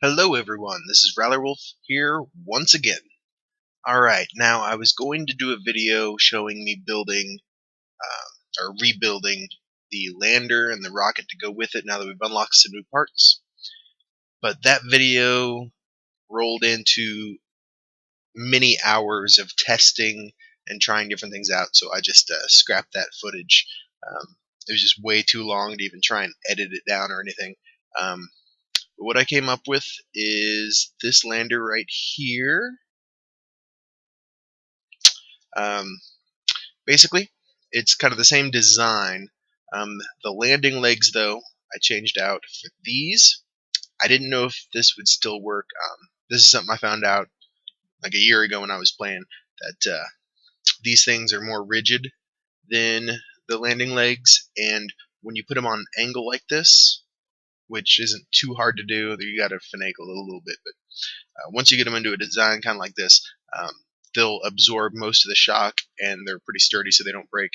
Hello everyone, this is RalorWolf here once again. Alright, now I was going to do a video showing me building, or rebuilding the lander and the rocket to go with it now that we've unlocked some new parts. But that video rolled into many hours of testing and trying different things out, so I just scrapped that footage. It was just way too long to even try and edit it down or anything. What I came up with is this lander right here. Basically, it's kind of the same design. The landing legs, though, I changed out for these. I didn't know if this would still work. This is something I found out like a year ago when I was playing, that these things are more rigid than the landing legs, and when you put them on an angle like this, which isn't too hard to do, you got to finagle it a little bit, but once you get them into a design kind of like this, they'll absorb most of the shock, and they're pretty sturdy so they don't break.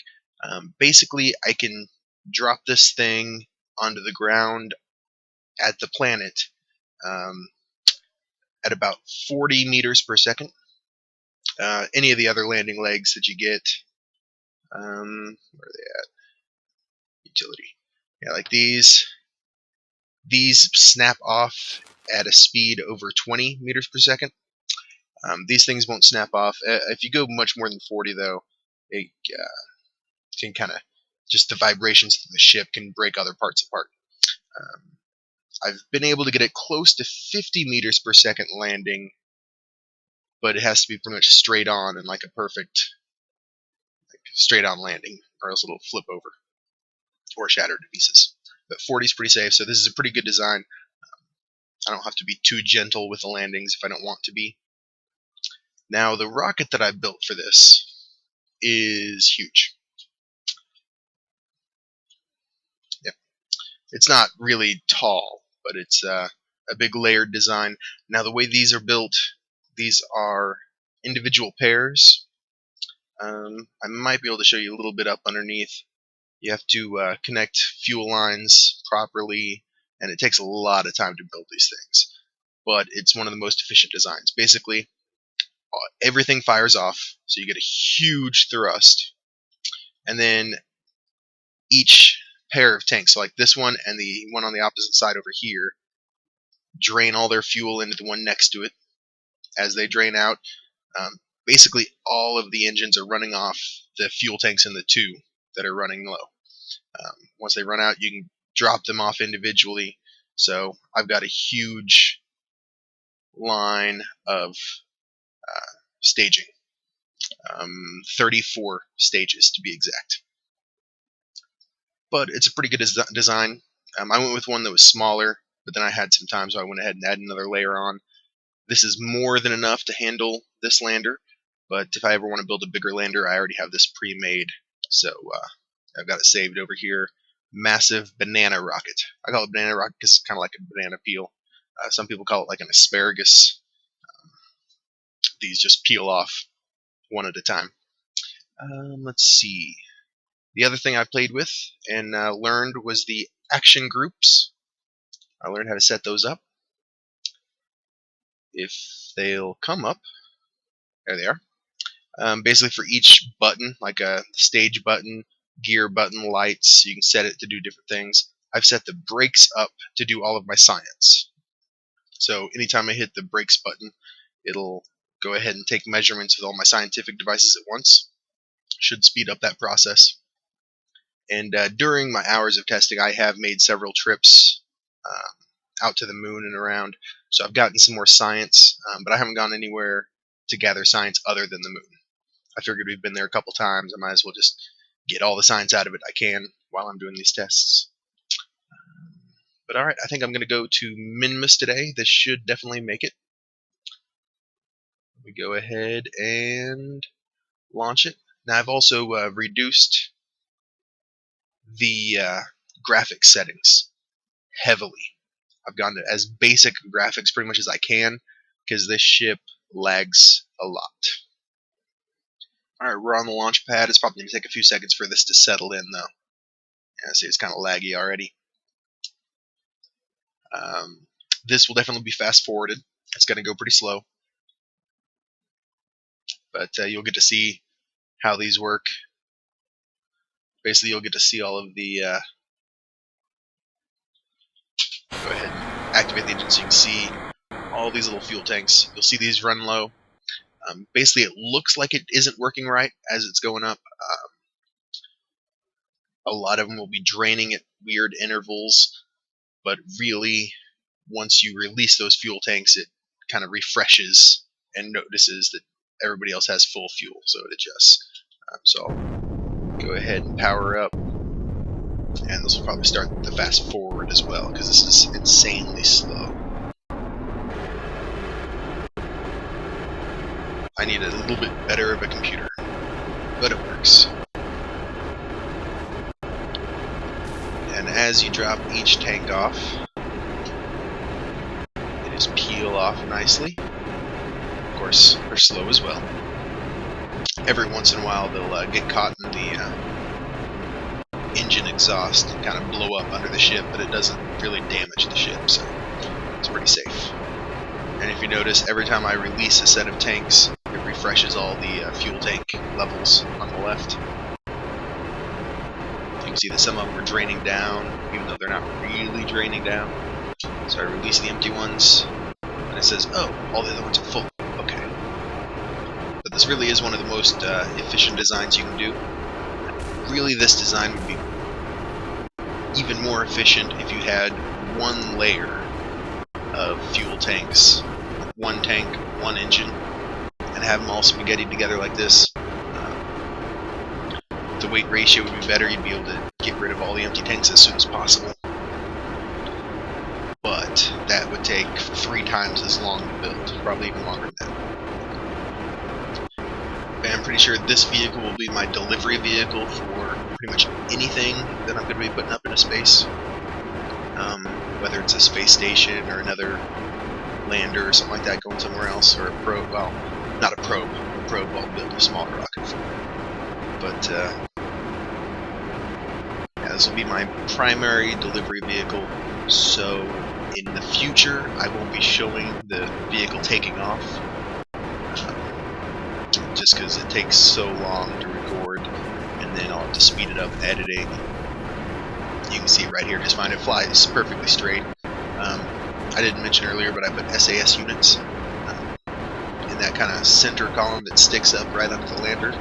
Basically, I can drop this thing onto the ground at the planet at about 40 meters per second. Any of the other landing legs that you get, where are they at? Utility. Yeah, like these snap off at a speed over 20 meters per second. These things won't snap off. If you go much more than 40, though, it can kind of, just the vibrations of the ship can break other parts apart. I've been able to get it close to 50 meters per second landing, but it has to be pretty much straight on and like a perfect straight on landing, or else it'll flip over or shatter to pieces. But 40 is pretty safe, so this is a pretty good design. I don't have to be too gentle with the landings if I don't want to be. Now, the rocket that I built for this is huge. Yep. It's not really tall, but it's a big layered design. Now, the way these are built, these are individual pairs. I might be able to show you a little bit up underneath. You have to connect fuel lines properly, and it takes a lot of time to build these things. But it's one of the most efficient designs. Basically, everything fires off, so you get a huge thrust, and then each pair of tanks, so like this one and the one on the opposite side over here, drain all their fuel into the one next to it. As they drain out, basically all of the engines are running off the fuel tanks in the two that are running low. Once they run out, you can drop them off individually. So I've got a huge line of staging, 34 stages to be exact. But it's a pretty good design. I went with one that was smaller, but then I had some time, so I went ahead and added another layer on. This is more than enough to handle this lander, but if I ever want to build a bigger lander, I already have this pre-made, so I've got it saved over here. Massive banana rocket. I call it banana rocket because it's kind of like a banana peel. Some people call it like an asparagus. These just peel off one at a time. Let's see. The other thing I played with and learned was the action groups. I learned how to set those up. If they'll come up, there they are. Basically, for each button, like a stage button, gear button, lights, you can set it to do different things. I've set the brakes up to do all of my science. So anytime I hit the brakes button, it'll go ahead and take measurements with all my scientific devices at once. Should speed up that process. And during my hours of testing, I have made several trips out to the moon and around. So I've gotten some more science, but I haven't gone anywhere to gather science other than the moon. I figured we've been there a couple times. I might as well just get all the science out of it I can while I'm doing these tests. But alright, I think I'm going to go to Minmus today. This should definitely make it. We go ahead and launch it. Now I've also reduced the graphics settings heavily. I've gone to as basic graphics pretty much as I can because this ship lags a lot. Alright, we're on the launch pad. It's probably going to take a few seconds for this to settle in, though. Yeah, see, it's kind of laggy already. This will definitely be fast forwarded. It's going to go pretty slow, but you'll get to see how these work. Basically, you'll get to see all of the. Go ahead, activate the engine so you can see all these little fuel tanks. You'll see these run low. Basically, it looks like it isn't working right as it's going up. A lot of them will be draining at weird intervals, but really, once you release those fuel tanks, it kind of refreshes and notices that everybody else has full fuel, so it adjusts. So I'll go ahead and power up, and this will probably start the fast forward as well, because this is insanely slow. I need a little bit better of a computer, but it works. And as you drop each tank off, they just peel off nicely. Of course, they're slow as well. Every once in a while, they'll get caught in the engine exhaust and kind of blow up under the ship, but it doesn't really damage the ship, so it's pretty safe. And if you notice, every time I release a set of tanks, it refreshes all the fuel tank levels on the left. You can see that some of them are draining down, even though they're not really draining down. So I release the empty ones, and it says, oh, all the other ones are full. Okay. But this really is one of the most efficient designs you can do. Really, this design would be even more efficient if you had one layer of fuel tanks. One tank, one engine, and have them all spaghettied together like this. The weight ratio would be better. You'd be able to get rid of all the empty tanks as soon as possible. But that would take 3 times as long to build, probably even longer than that. And I'm pretty sure this vehicle will be my delivery vehicle for pretty much anything that I'm going to be putting up into space. Whether it's a space station or another lander or something like that going somewhere else, or a probe. Well, not a probe. A probe I'll build a smaller rocket for. But yeah, this will be my primary delivery vehicle. So in the future, I won't be showing the vehicle taking off, just because it takes so long to record, and then I'll have to speed it up editing. You can see it right here, just fine. It flies perfectly straight. I didn't mention earlier, but I put SAS units in that kind of center column that sticks up right under the lander.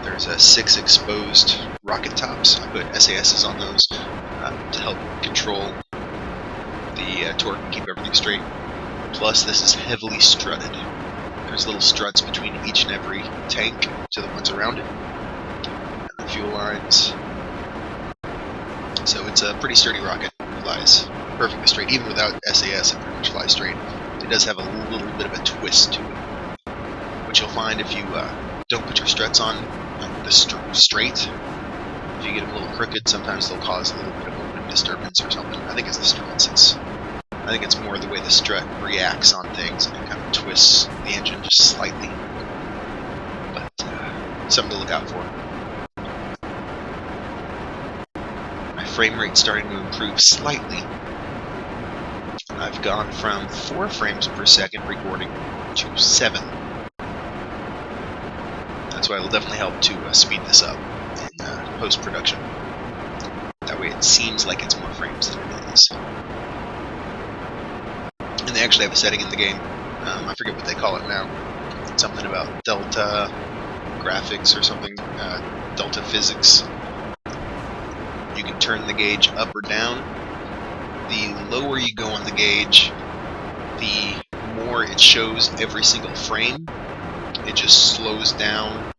There's 6 exposed rocket tops. I put SASs on those to help control the torque and keep everything straight. Plus, this is heavily strutted. There's little struts between each and every tank to the ones around it, and the fuel lines. So it's a pretty sturdy rocket. It flies perfectly straight. Even without SAS, it pretty much flies straight. It does have a little bit of a twist to it, which you'll find if you don't put your struts on the straight. If you get them a little crooked, sometimes they'll cause a little bit of movement disturbance or something. I think it's the struts. I think it's more the way the strut reacts on things, and it kind of twists the engine just slightly. But something to look out for. My frame rate's starting to improve slightly. I've gone from 4 frames per second recording to 7. That's why it'll definitely help to speed this up in post-production. That way it seems like it's more frames than it is. And they actually have a setting in the game. I forget what they call it now. It's something about delta graphics or something. Delta physics. You can turn the gauge up or down. The lower you go on the gauge, the more it shows every single frame. It just slows down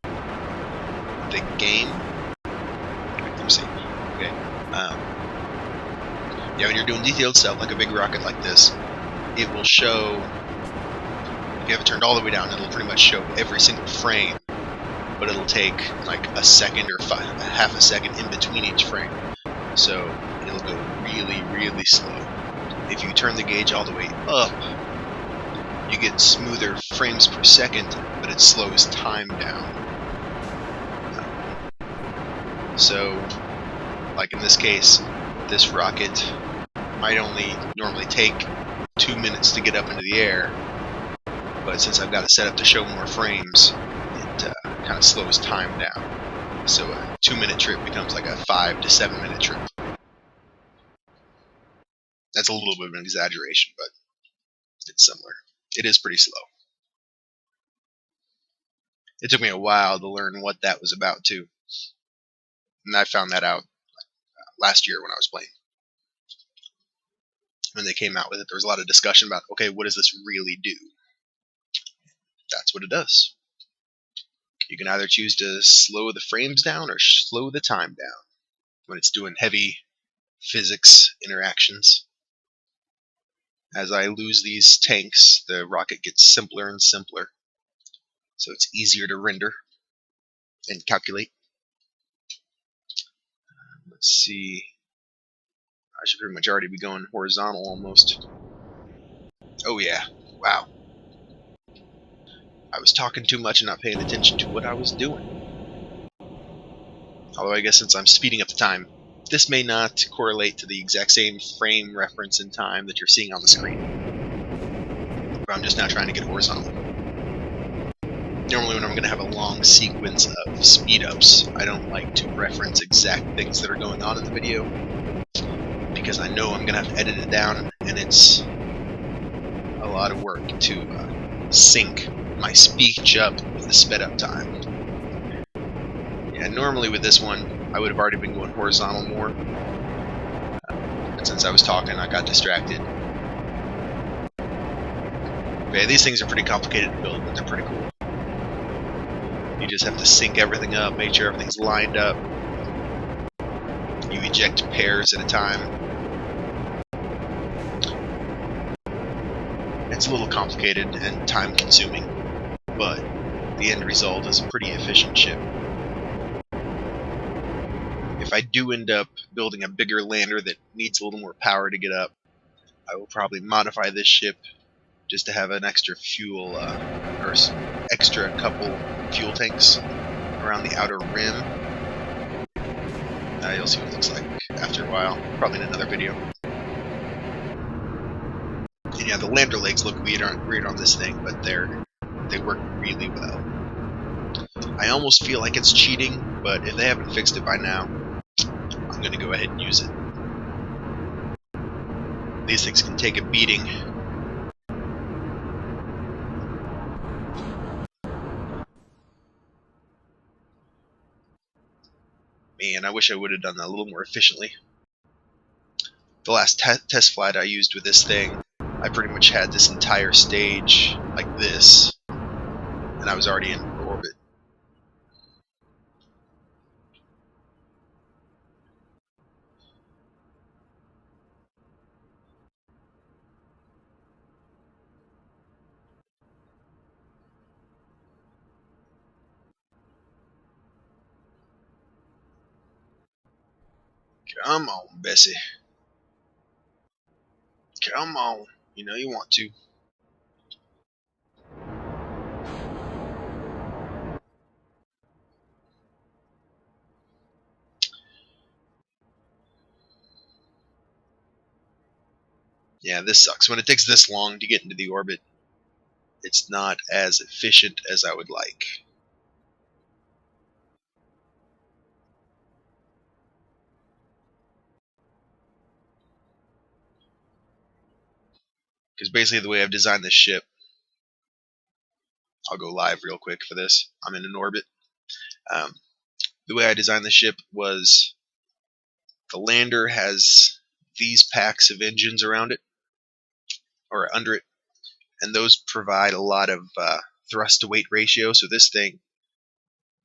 the game. Let me see. Okay. Yeah, when you're doing detailed stuff like a big rocket like this, it will show. If you have it turned all the way down, it'll pretty much show every single frame, but it'll take like a second or half a second in between each frame. So it'll go really, really slow. If you turn the gauge all the way up, you get smoother frames per second, but it slows time down. So, like in this case, this rocket might only normally take 2 minutes to get up into the air, but since I've got it set up to show more frames, it kind of slows time down. So a 2-minute trip becomes like a 5 to 7 minute trip. That's a little bit of an exaggeration, but it's similar. It is pretty slow. It took me a while to learn what that was about too, and I found that out last year when I was playing. When they came out with it, there was a lot of discussion about, okay, what does this really do? That's what it does. You can either choose to slow the frames down or slow the time down when it's doing heavy physics interactions. As I lose these tanks, the rocket gets simpler and simpler, so it's easier to render and calculate. Let's see. I should pretty much already be going horizontal almost. Oh yeah, wow. I was talking too much and not paying attention to what I was doing. Although I guess since I'm speeding up the time, this may not correlate to the exact same frame reference in time that you're seeing on the screen. But I'm just now trying to get horizontal. Normally when I'm going to have a long sequence of speed-ups, I don't like to reference exact things that are going on in the video, because I know I'm going to have to edit it down, and it's a lot of work to sync my speech up with the sped up time. Yeah, normally with this one, I would have already been going horizontal more, but since I was talking, I got distracted. But yeah, these things are pretty complicated to build, but they're pretty cool. You just have to sync everything up, make sure everything's lined up. You eject pairs at a time. It's a little complicated and time-consuming, but the end result is a pretty efficient ship. If I do end up building a bigger lander that needs a little more power to get up, I will probably modify this ship just to have an extra fuel, or extra couple fuel tanks around the outer rim. You'll see what it looks like after a while, probably in another video. And yeah, the lander legs look weird on this thing, but they work really well. I almost feel like it's cheating, but if they haven't fixed it by now, I'm going to go ahead and use it. These things can take a beating. Man, I wish I would have done that a little more efficiently. The last test flight I used with this thing, I pretty much had this entire stage like this, and I was already in orbit. Come on, Bessie. Come on. You know you want to. Yeah, this sucks. When it takes this long to get into the orbit, it's not as efficient as I would like. Because basically the way I've designed this ship, I'll go live real quick for this. I'm in an orbit. The way I designed the ship was the lander has these packs of engines around it, or under it, and those provide a lot of thrust to weight ratio. So this thing,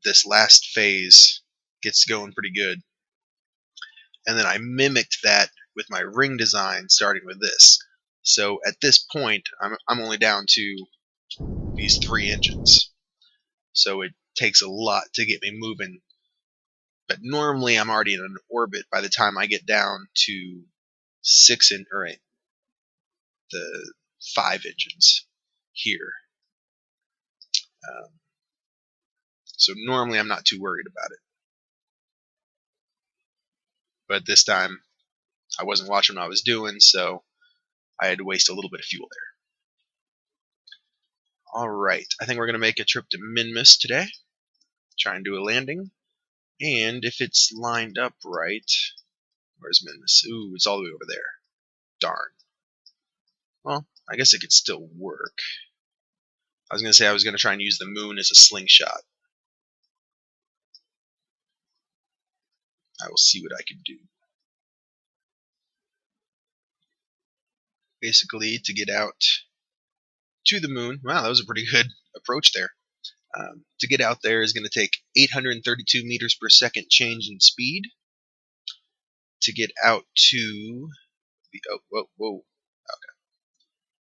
this last phase, gets going pretty good. And then I mimicked that with my ring design, starting with this. So at this point, I'm only down to these 3 engines. So it takes a lot to get me moving. But normally I'm already in an orbit by the time I get down to the 5 engines here. So normally I'm not too worried about it. But this time I wasn't watching what I was doing, so I had to waste a little bit of fuel there. Alright, I think we're going to make a trip to Minmus today. Try and do a landing. And if it's lined up right... Where's Minmus? Ooh, it's all the way over there. Darn. Well, I guess it could still work. I was going to say I was going to try and use the moon as a slingshot. I will see what I can do. Basically, to get out to the moon, wow, that was a pretty good approach there. To get out there is going to take 832 meters per second change in speed. To get out to the okay.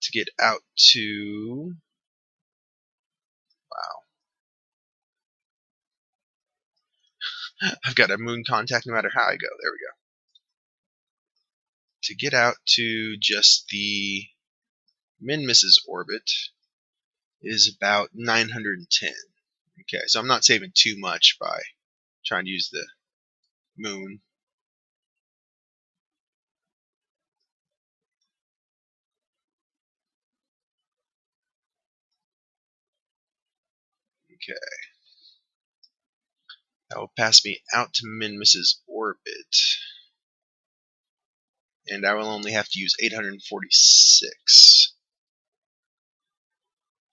To get out to I've got a moon contact no matter how I go. There we go. To get out to just the Minmus's orbit is about 910. Okay, so I'm not saving too much by trying to use the moon. Okay. That will pass me out to Minmus's orbit. And I will only have to use 846.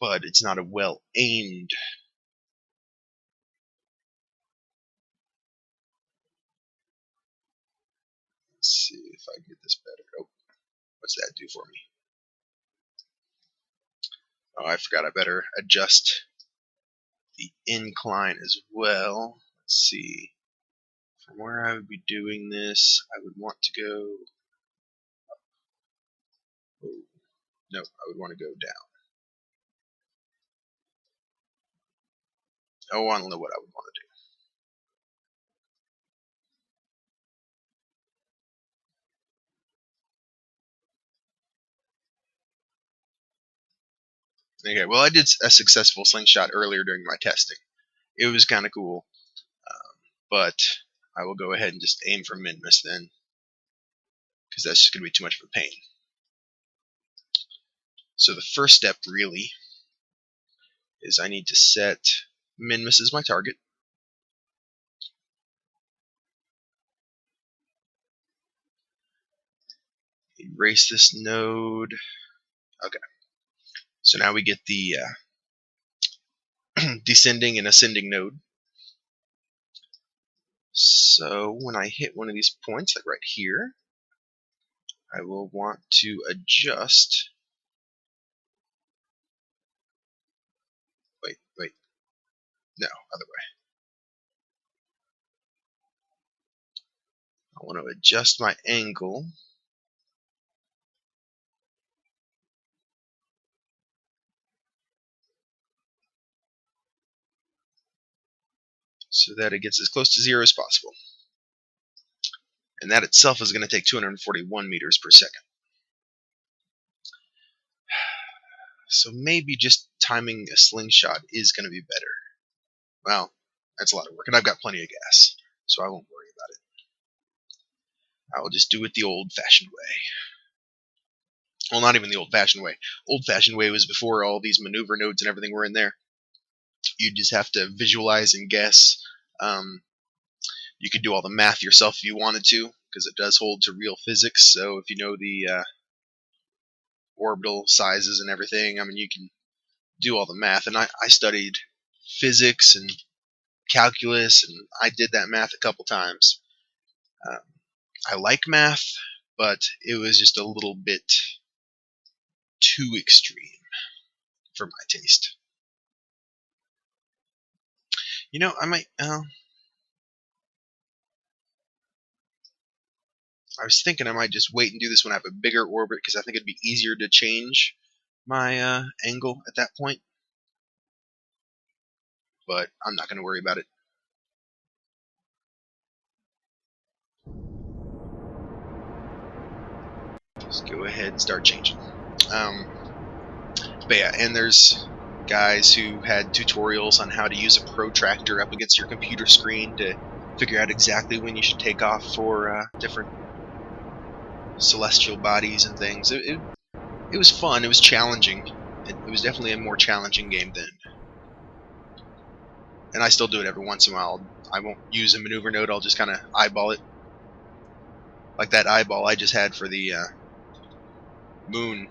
But it's not a well-aimed. Let's see if I can get this better. Oh, what's that do for me? Oh, I forgot I better adjust the incline as well. Let's see. From where I would be doing this, I would want to go up. Oh, no, I would want to go down. Oh, I don't know what I would want to do. Okay, well, I did a successful slingshot earlier during my testing. It was kind of cool, but I will go ahead and just aim for Minmus then, because that's just going to be too much of a pain. So the first step, really, is I need to set Minmus as my target. Erase this node. Okay. So now we get the descending and ascending node. So when I hit one of these points, like right here, I will want to adjust. Wait. No, other way. I want to adjust my angle. So that it gets as close to 0 as possible. And that itself is going to take 241 meters per second. So maybe just timing a slingshot is going to be better. Well, that's a lot of work, and I've got plenty of gas, so I won't worry about it. I will just do it the old-fashioned way. Well, not even the old-fashioned way. Old-fashioned way was before all these maneuver nodes and everything were in there. You just have to visualize and guess. You could do all the math yourself if you wanted to, because it does hold to real physics. So if you know the orbital sizes and everything, I mean, you can do all the math. And I studied physics and calculus, and I did that math a couple times. I like math, but it was just a little bit too extreme for my taste. You know, I might. I was thinking I might just wait and do this when I have a bigger orbit, because I think it'd be easier to change my angle at that point. But I'm not going to worry about it. Just go ahead and start changing. But yeah, and there's guys who had tutorials on how to use a protractor up against your computer screen to figure out exactly when you should take off for different celestial bodies and things. It was fun. It was challenging. It was definitely a more challenging game then. And I still do it every once in a while. I won't use a maneuver node. I'll just kind of eyeball it. Like that eyeball I just had for the moon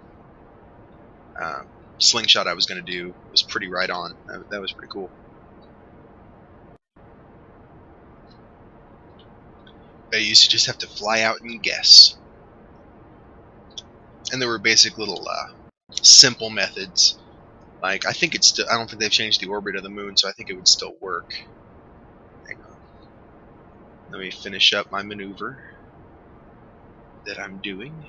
slingshot I was going to do was pretty right on. That was pretty cool. I used to just have to fly out and guess. And there were basic little simple methods. Like, I think it's still, I don't think they've changed the orbit of the moon, so I think it would still work. Hang on. Let me finish up my maneuver that I'm doing.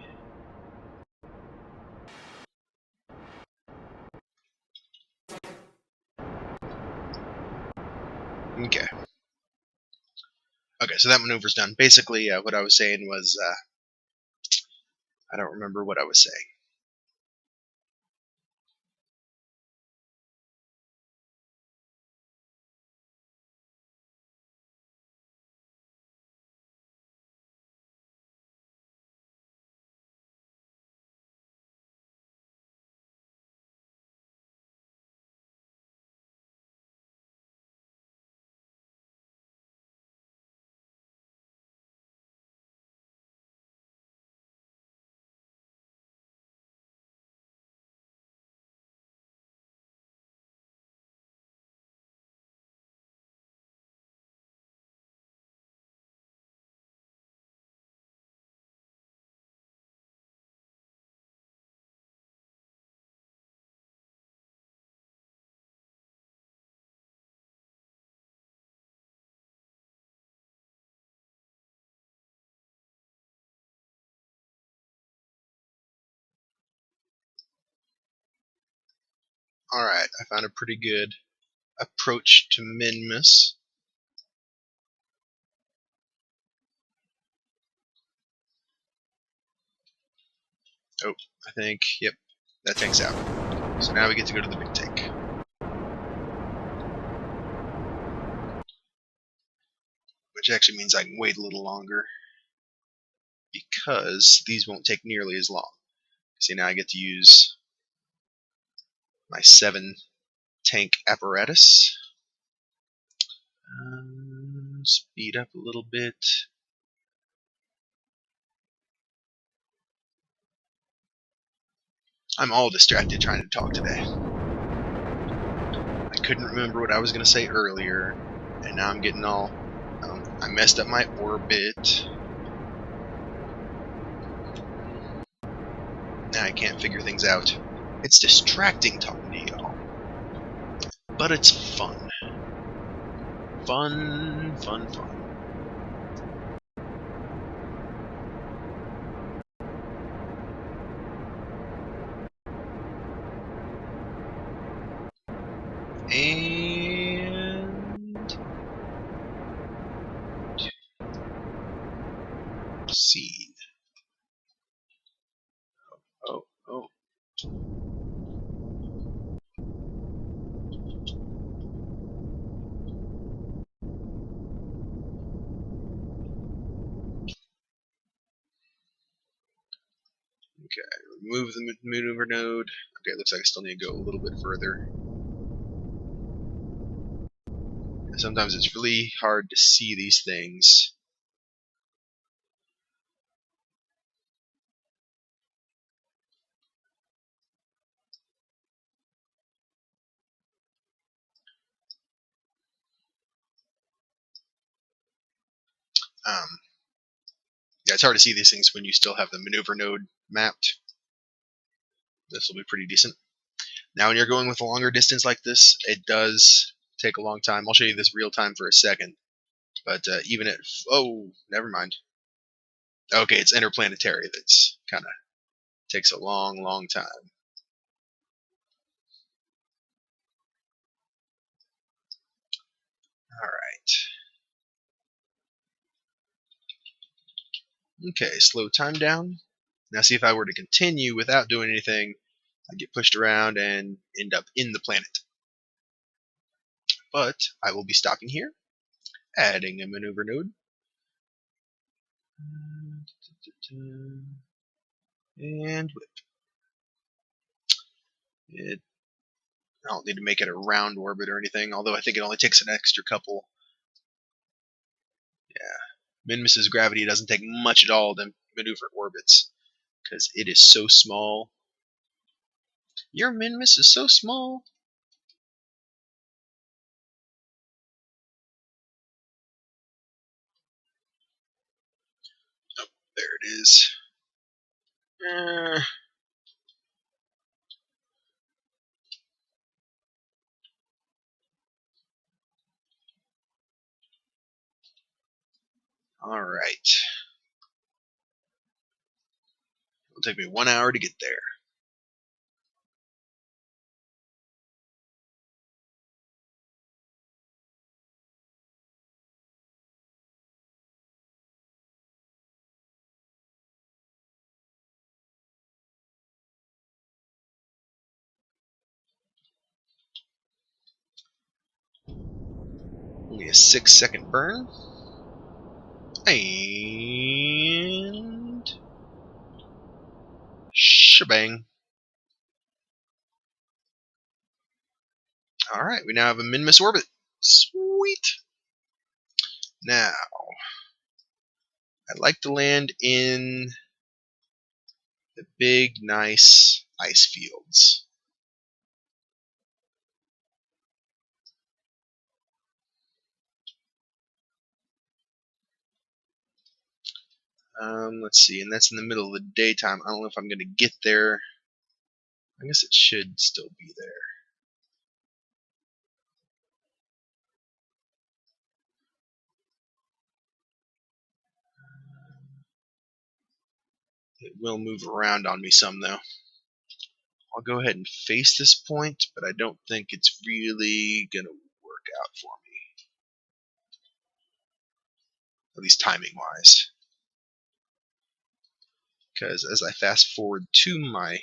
Okay. Okay, so that maneuver's done. Basically, what I was saying was, I don't remember what I was saying. Alright, I found a pretty good approach to Minmus. Oh, I think, yep, that tank's out. So now we get to go to the big tank. Which actually means I can wait a little longer, because these won't take nearly as long. See, now I get to use my 7 tank apparatus. Speed up a little bit. I'm all distracted trying to talk today. I couldn't remember what I was going to say earlier, and now I'm getting all... I messed up my orbit. Now I can't figure things out. It's distracting talking to y'all. But it's fun. Fun, fun, fun. And... seed. Oh, oh. Okay, remove the maneuver node. Okay, looks like I still need to go a little bit further. Sometimes it's really hard to see these things. Yeah, it's hard to see these things when you still have the maneuver node mapped. This will be pretty decent. Now, when you're going with a longer distance like this, it does take a long time. I'll show you this real time for a second. But even at... oh, never mind. Okay, it's interplanetary. That's kind of takes a long, long time. Alright. Okay, slow time down. Now see if I were to continue without doing anything, I get pushed around and end up in the planet. But I will be stopping here, adding a maneuver node. And whip. I don't need to make it a round orbit or anything, although I think it only takes an extra couple. Yeah, Minmus's gravity doesn't take much at all to maneuver orbits, because it is so small. Your Minmus is so small. Oh, there it is. Alright. It'll take me 1 hour to get there. Only a 6-second burn. And shebang. Alright, we now have a Minmus orbit. Sweet. Now, I'd like to land in the big, nice ice fields. Let's see, and that's in the middle of the daytime. I don't know if I'm going to get there. I guess it should still be there. It will move around on me some, though. I'll go ahead and face this point, but I don't think it's really going to work out for me. At least timing-wise. Because as I fast forward to my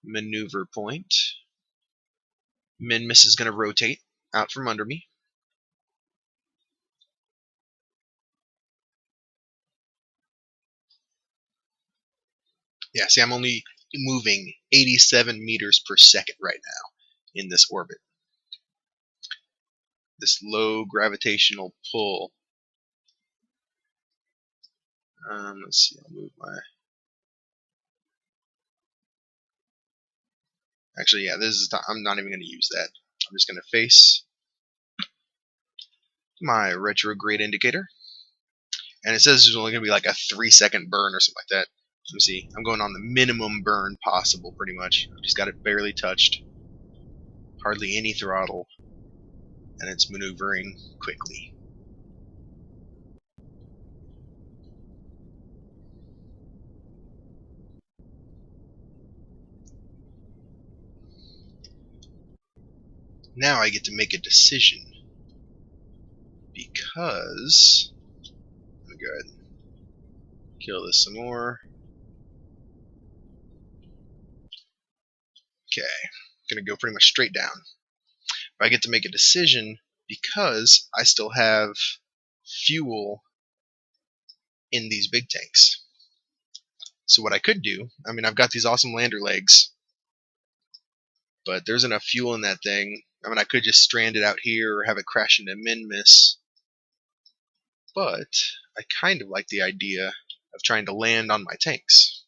maneuver point, Minmus is going to rotate out from under me. Yeah, see, I'm only moving 87 meters per second right now in this orbit. This low gravitational pull. Let's see, I'll move my... Actually, yeah, this is... I'm not even going to use that. I'm just going to face my retrograde indicator. And it says there's only going to be like a 3-second burn or something like that. Let me see. I'm going on the minimum burn possible, pretty much. I've just got it barely touched. Hardly any throttle. And it's maneuvering quickly. Now I get to make a decision. Because... Let me go ahead and kill this some more. Okay. I'm going to go pretty much straight down. But I get to make a decision because I still have fuel in these big tanks. So what I could do, I mean, I've got these awesome lander legs, but there's enough fuel in that thing. I mean, I could just strand it out here or have it crash into Minmus. But I kind of like the idea of trying to land on my tanks.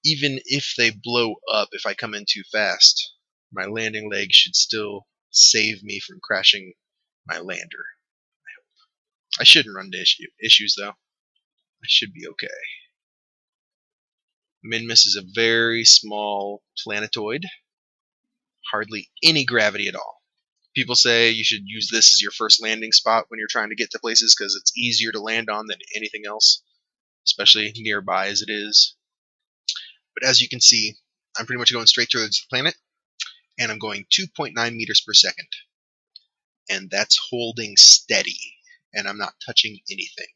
Even if they blow up if I come in too fast, my landing leg should still save me from crashing my lander. I shouldn't run into issues, though. I should be okay. Minmus is a very small planetoid. Hardly any gravity at all. People say you should use this as your first landing spot when you're trying to get to places because it's easier to land on than anything else, especially nearby as it is. But as you can see, I'm pretty much going straight towards the planet, and I'm going 2.9 meters per second. And that's holding steady, and I'm not touching anything.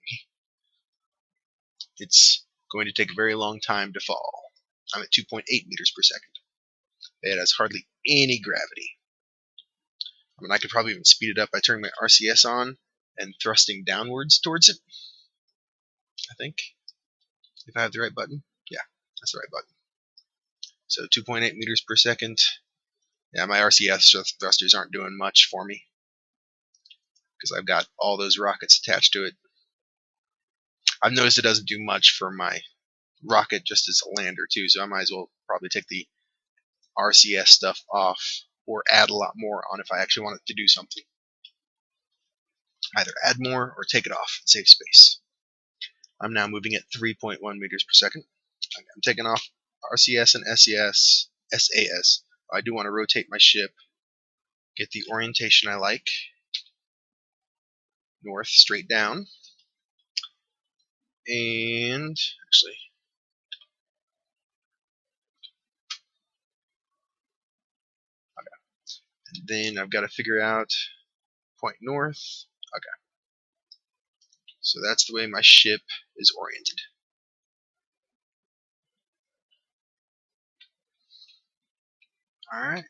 It's going to take a very long time to fall. I'm at 2.8 meters per second. It has hardly any gravity. I mean, I could probably even speed it up by turning my RCS on and thrusting downwards towards it. I think. If I have the right button. Yeah, that's the right button. So 2.8 meters per second. Yeah, my RCS thrusters aren't doing much for me because I've got all those rockets attached to it. I've noticed it doesn't do much for my rocket just as a lander too, so I might as well probably take the RCS stuff off or add a lot more on if I actually want it to do something. Either add more or take it off and save space. I'm now moving at 3.1 meters per second. I'm taking off RCS and SAS. I do want to rotate my ship, get the orientation I like, north, straight down, and actually, and then I've got to figure out point north. Okay, so that's the way my ship is oriented. Alright.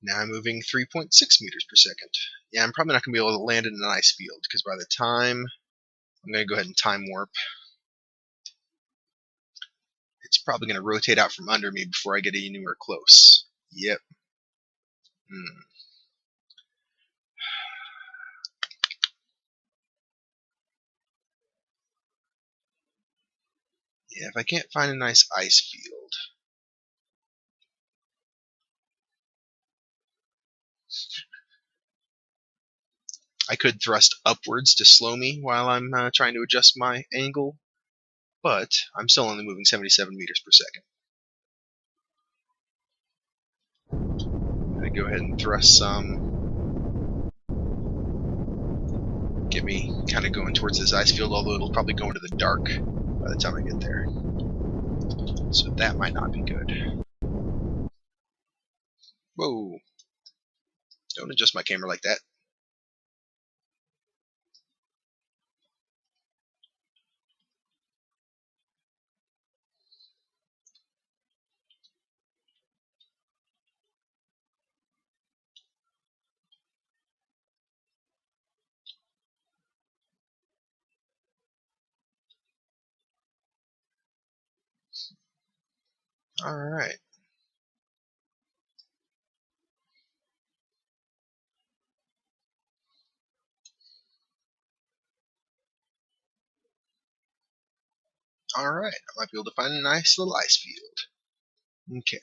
Now I'm moving 3.6 meters per second. Yeah, I'm probably not going to be able to land in an ice field because by the time I'm going to go ahead and time warp, it's probably going to rotate out from under me before I get anywhere close. Yep. Yeah, if I can't find a nice ice field. I could thrust upwards to slow me while I'm trying to adjust my angle, but I'm still only moving 77 meters per second. I'm going to go ahead and thrust some. Get me kind of going towards this ice field, although it'll probably go into the dark by the time I get there. So that might not be good. Whoa. Don't adjust my camera like that. Alright. Alright, I might be able to find a nice little ice field. Okay.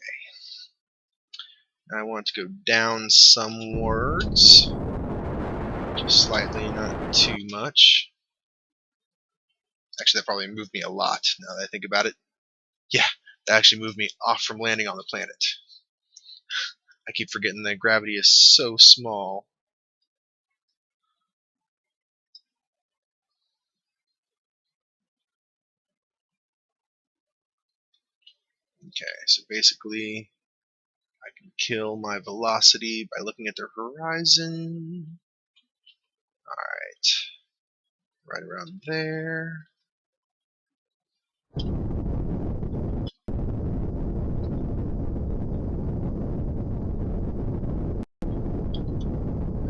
I want to go down somewards. Just slightly, not too much. Actually, that probably moved me a lot, now that I think about it. Yeah, that actually moved me off from landing on the planet. I keep forgetting that gravity is so small. Okay, so basically, I can kill my velocity by looking at the horizon. Alright. Right around there.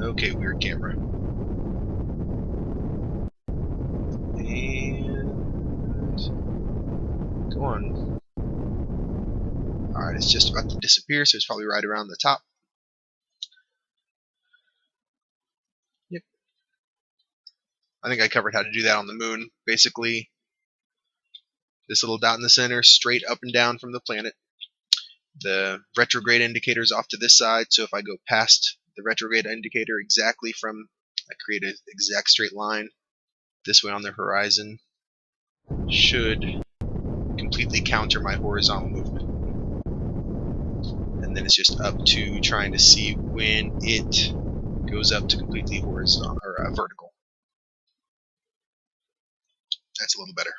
Okay, weird camera. And go on. Alright, it's just about to disappear, so it's probably right around the top. Yep. I think I covered how to do that on the moon. Basically, this little dot in the center, straight up and down from the planet. The retrograde indicator is off to this side, so if I go past the retrograde indicator exactly from, I create an exact straight line this way on the horizon, should completely counter my horizontal movement. And then it's just up to trying to see when it goes up to completely horizontal or vertical. That's a little better.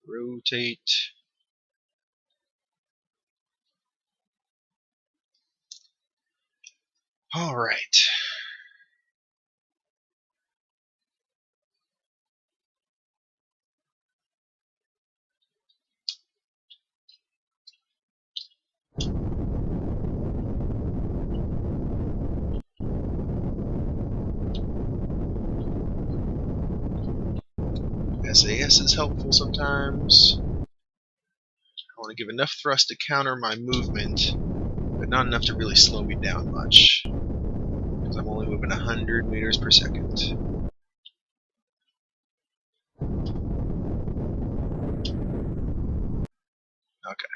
Rotate. All right. SAS is helpful sometimes. I want to give enough thrust to counter my movement, but not enough to really slow me down much, because I'm only moving 100 meters per second. Okay.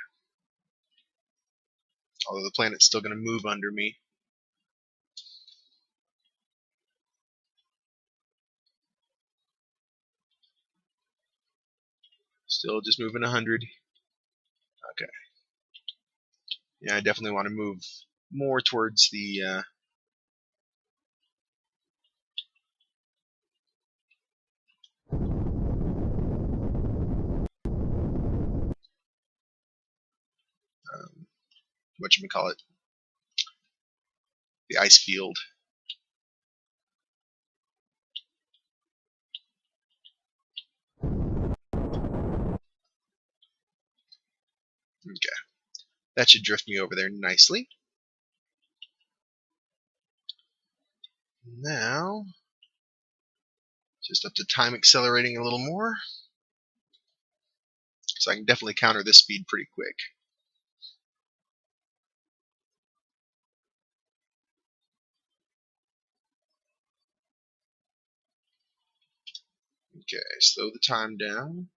Although the planet's still going to move under me. Still just moving 100. Okay. Yeah, I definitely want to move more towards the whatchamacallit, the ice field. Okay. That should drift me over there nicely. Now, just up to time accelerating a little more. So I can definitely counter this speed pretty quick. Okay, slow the time down.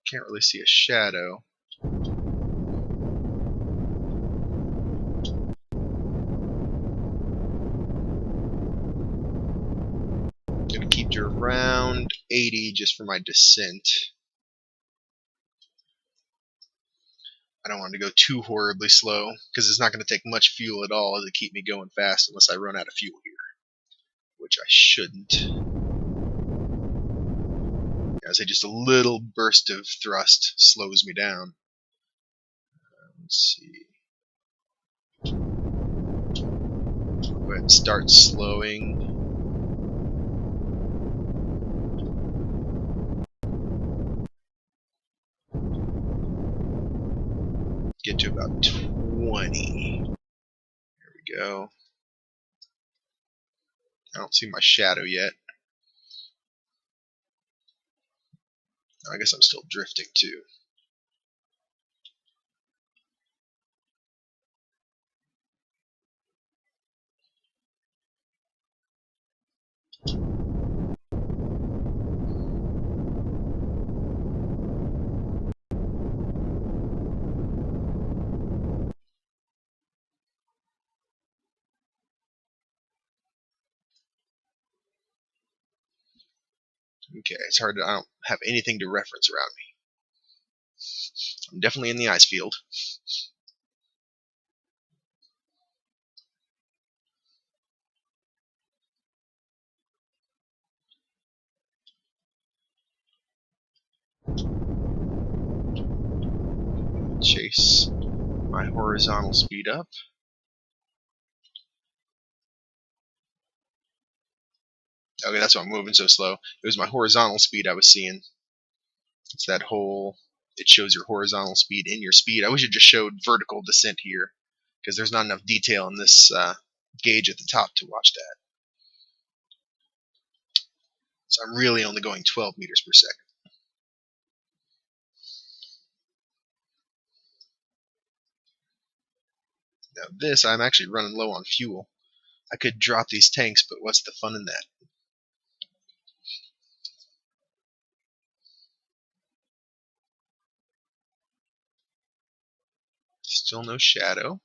Can't really see a shadow. Gonna keep you around 80 just for my descent. I don't want to go too horribly slow, because it's not going to take much fuel at all to keep me going fast unless I run out of fuel here, which I shouldn't. I say just a little burst of thrust slows me down. Let's see. I'll go ahead and start slowing. Get to about 20. There we go. I don't see my shadow yet. I guess I'm still drifting too. Okay, it's hard to, I don't have anything to reference around me. I'm definitely in the ice field. Chase my horizontal speed up. Okay, that's why I'm moving so slow. It was my horizontal speed I was seeing. It's that whole, it shows your horizontal speed in your speed. I wish it just showed vertical descent here, because there's not enough detail in this gauge at the top to watch that. So I'm really only going 12 meters per second. Now this, I'm actually running low on fuel. I could drop these tanks, but what's the fun in that? Still no shadow.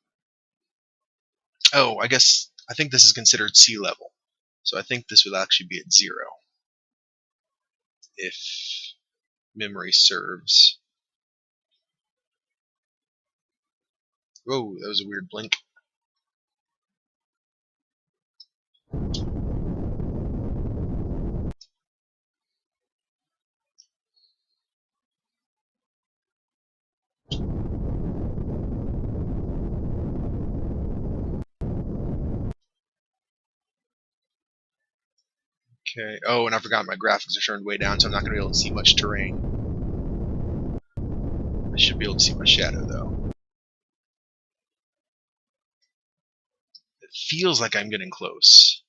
Oh, I think this is considered sea level. So I think this would actually be at 0. If memory serves. Whoa, that was a weird blink. Okay. Oh, and I forgot my graphics are turned way down, so I'm not going to be able to see much terrain. I should be able to see my shadow, though. It feels like I'm getting close.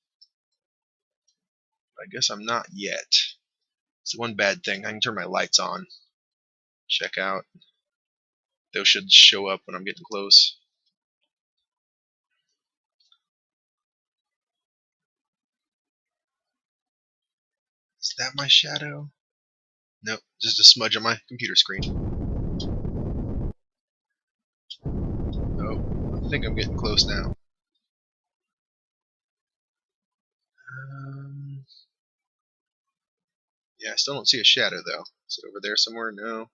I guess I'm not yet. It's the one bad thing. I can turn my lights on. Check out. Those should show up when I'm getting close. Is that my shadow? Nope, just a smudge on my computer screen. Oh, I think I'm getting close now. Yeah, I still don't see a shadow though. Is it over there somewhere? No.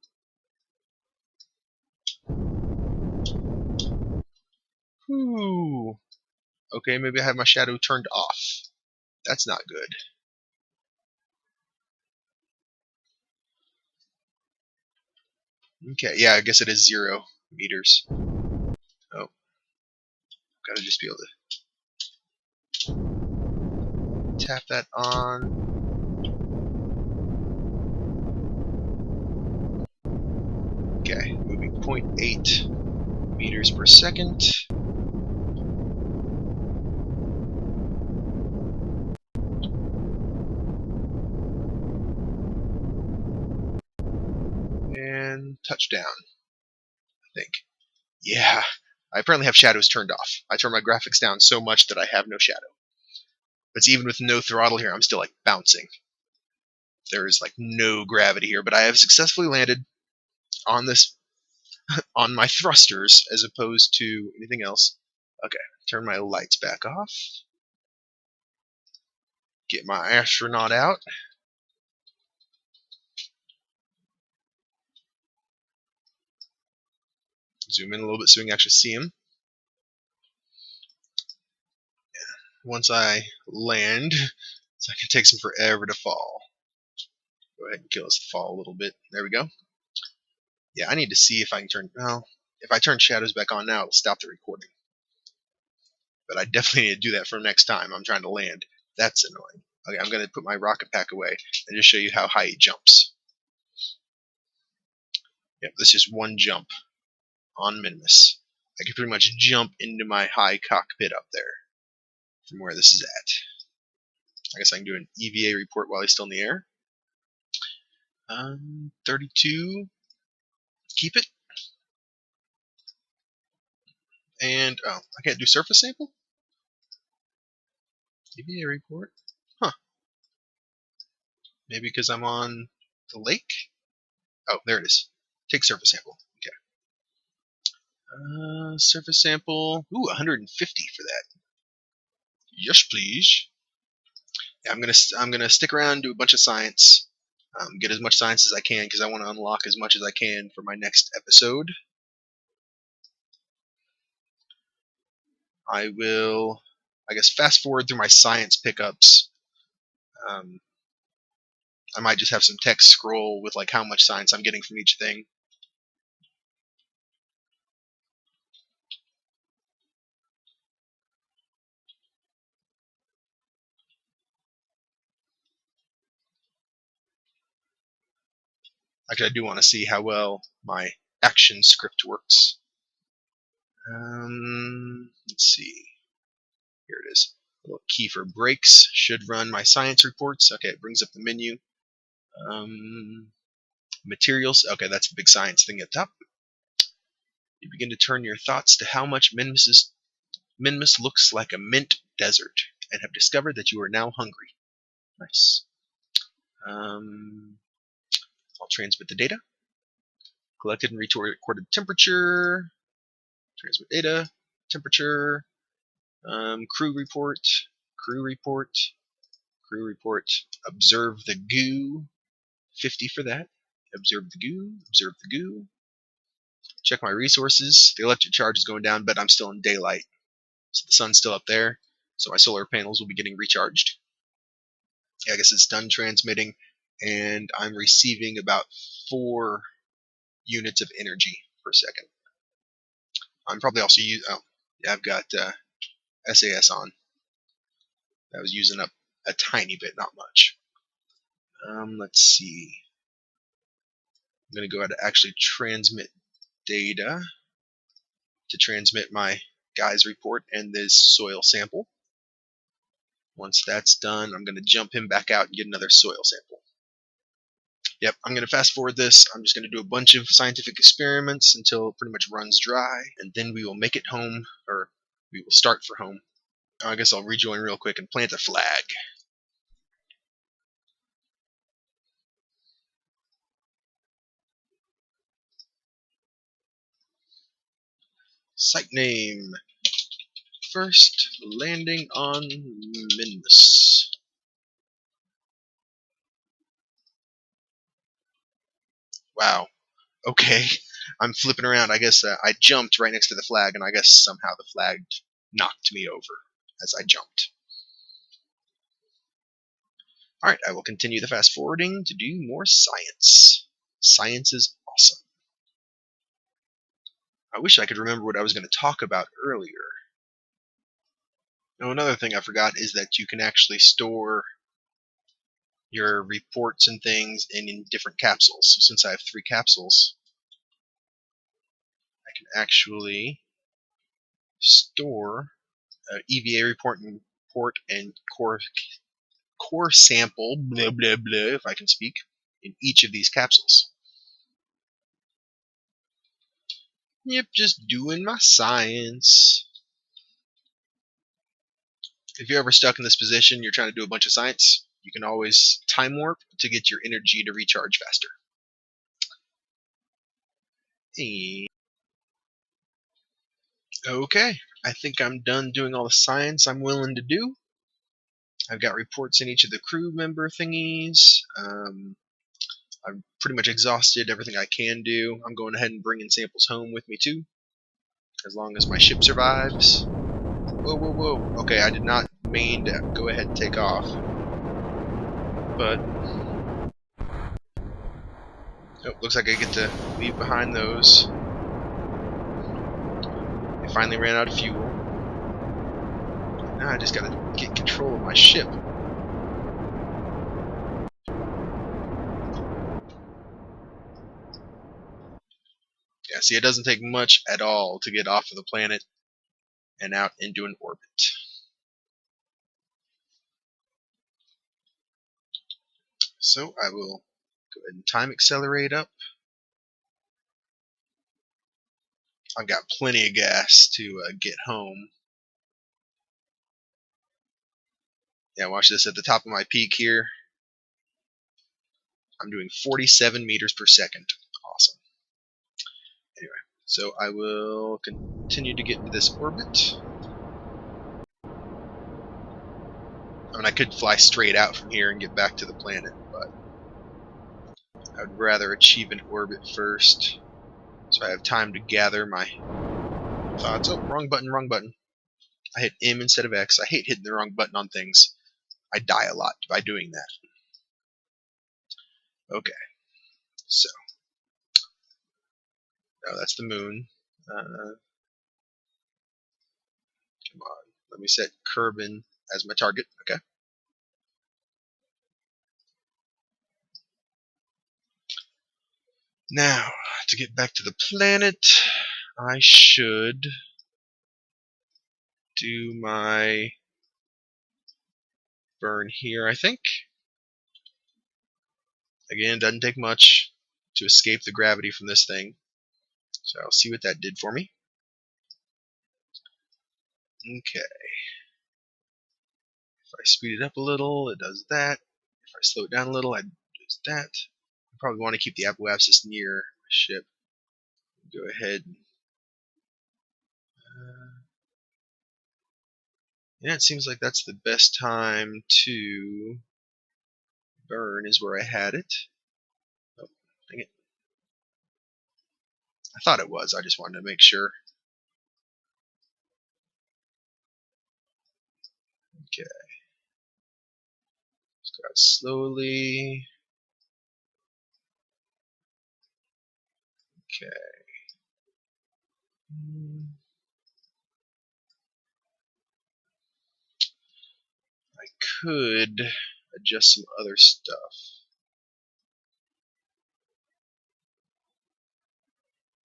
Ooh. Okay, maybe I have my shadow turned off. That's not good. Okay, yeah, I guess it is 0 meters. Oh, gotta just be able to tap that on. Okay, moving 0.8 meters per second. And touchdown, I think. Yeah, I apparently have shadows turned off. I turned my graphics down so much that I have no shadow. But even with no throttle here, I'm still like bouncing. There is like no gravity here, but I have successfully landed on this on my thrusters as opposed to anything else. Okay, turn my lights back off. Get my astronaut out. Zoom in a little bit so we can actually see him. Once I land, so I can take some forever to fall. Go ahead and kill us to fall a little bit. There we go. Yeah, I need to see if I can turn. Well, if I turn shadows back on now, it'll stop the recording. But I definitely need to do that for next time. I'm trying to land. That's annoying. Okay, I'm going to put my rocket pack away and just show you how high he jumps. Yep, that's just one jump on Minmus. I can pretty much jump into my high cockpit up there from where this is at. I guess I can do an EVA report while he's still in the air. 32. Keep it. And, oh, I can't do surface sample? EVA report? Huh. Maybe because I'm on the lake? Oh, there it is. Take surface sample. Okay. Surface sample. Ooh, 150 for that. Yes, please. Yeah, I'm gonna stick around, do a bunch of science, get as much science as I can because I want to unlock as much as I can for my next episode. I will, I guess, fast forward through my science pickups. I might just have some text scroll with like how much science I'm getting from each thing. Actually, I do want to see how well my action script works. Let's see. Here it is. A little key for breaks should run my science reports. Okay, it brings up the menu. Materials. Okay, that's a big science thing at the top. You begin to turn your thoughts to how much Minmus looks like a mint desert, and have discovered that you are now hungry. Nice. I'll transmit the data. Collected and recorded temperature. Transmit data. Temperature. Crew report. Crew report. Crew report. Observe the goo. 50 for that. Observe the goo. Observe the goo. Check my resources. The electric charge is going down, but I'm still in daylight. So the sun's still up there. So my solar panels will be getting recharged. Yeah, I guess it's done transmitting, and I'm receiving about 4 units of energy per second. I'm probably also yeah, I've got SAS on. That was using up a tiny bit, not much. Let's see. I'm going to go ahead and actually transmit data to transmit my guy's report and this soil sample. Once that's done, I'm going to jump him back out and get another soil sample. Yep, I'm going to fast forward this. I'm just going to do a bunch of scientific experiments until it pretty much runs dry, and then we will make it home, or we will start for home. I guess I'll rejoin real quick and plant a flag. Site name. First landing on Minmus. Wow. Okay. I'm flipping around. I guess I jumped right next to the flag, and I guess somehow the flag knocked me over as I jumped. Alright, I will continue the fast forwarding to do more science. Science is awesome. I wish I could remember what I was going to talk about earlier. Now, another thing I forgot is that you can actually store your reports and things in different capsules. So since I have 3 capsules, I can actually store EVA report and core sample, blah blah blah, if I can speak, in each of these capsules. Yep, just doing my science. If you're ever stuck in this position, you're trying to do a bunch of science, you can always time warp to get your energy to recharge faster. Okay, I think I'm done doing all the science I'm willing to do. I've got reports in each of the crew member thingies. I've pretty much exhausted everything I can do. I'm going ahead and bringing samples home with me too, as long as my ship survives. Whoa, whoa, whoa. Okay, I did not mean to go ahead and take off. But, oh, looks like I get to leave behind those. I finally ran out of fuel. Now I just gotta get control of my ship. Yeah, see, it doesn't take much at all to get off of the planet and out into an orbit. So I will go ahead and time accelerate up. I've got plenty of gas to get home. Yeah, watch this. At the top of my peak here, I'm doing 47 meters per second. Awesome. Anyway, so I will continue to get into this orbit. I mean, I could fly straight out from here and get back to the planet, but I would rather achieve an orbit first, so I have time to gather my thoughts. Oh, wrong button, wrong button. I hit M instead of X. I hate hitting the wrong button on things. I die a lot by doing that. Okay, so no, that's the moon. Come on, let me set Kerbin as my target. Okay. Now, to get back to the planet, I should do my burn here, I think. Again, it doesn't take much to escape the gravity from this thing. So I'll see what that did for me. Okay. If I speed it up a little, it does that. If I slow it down a little, it does that. I probably want to keep the apoapsis near my ship. Go ahead. Yeah, it seems like that's the best time to burn is where I had it. Oh, dang it. I thought it was. I just wanted to make sure. Okay. Just go out slowly. Okay. I could adjust some other stuff.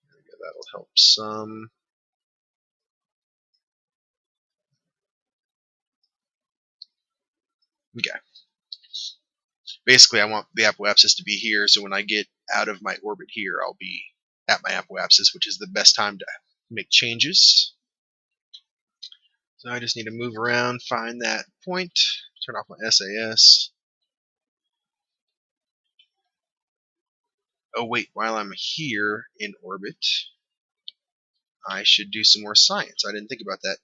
There we go. That'll help some. Okay. Basically, I want the apoapsis to be here, so when I get out of my orbit here, I'll be at my apoapsis, which is the best time to make changes. So I just need to move around, find that point, turn off my SAS. Oh wait, while I'm here in orbit, I should do some more science. I didn't think about that.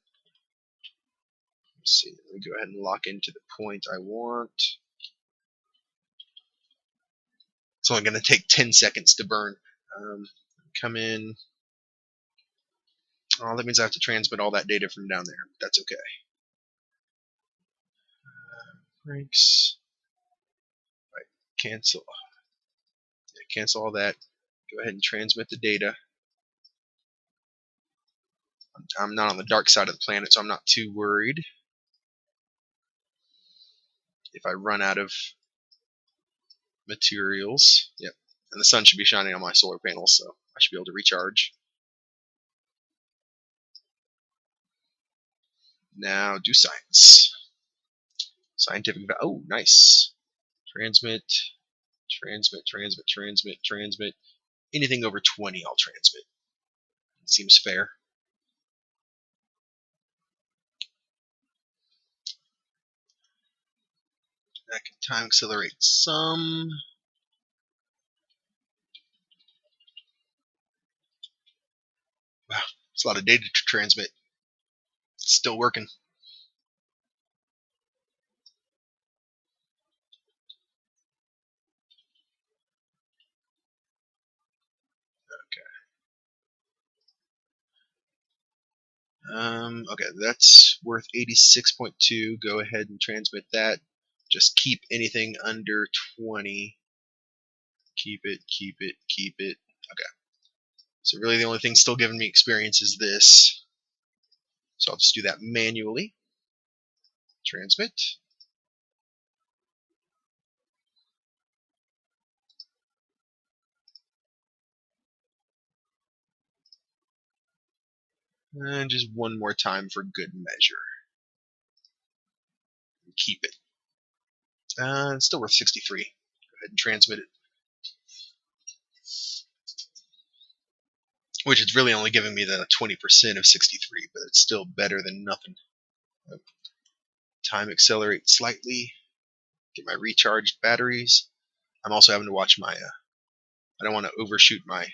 Let's see, let me go ahead and lock into the point I want. It's only going to take 10 seconds to burn. Come in. Oh, that means I have to transmit all that data from down there. That's okay. Breaks. Right, cancel. Yeah, cancel all that. Go ahead and transmit the data. I'm not on the dark side of the planet, so I'm not too worried if I run out of materials. Yep. And the sun should be shining on my solar panels, so I should be able to recharge. Now do science. Scientific. Oh, nice. Transmit, transmit, transmit, transmit, transmit. Anything over 20, I'll transmit. It seems fair. I can time accelerate some. Wow, it's a lot of data to transmit. It's still working. Okay, that's worth 86.2. Go ahead and transmit that. Just keep anything under 20. Keep it, keep it, keep it. Okay. So really the only thing still giving me experience is this. So I'll just do that manually. Transmit. And just one more time for good measure. Keep it. It's still worth 63. Go ahead and transmit it. Which is really only giving me the 20% of 63, but it's still better than nothing. Time accelerate slightly. Get my recharged batteries. I'm also having to watch my. I don't want to overshoot my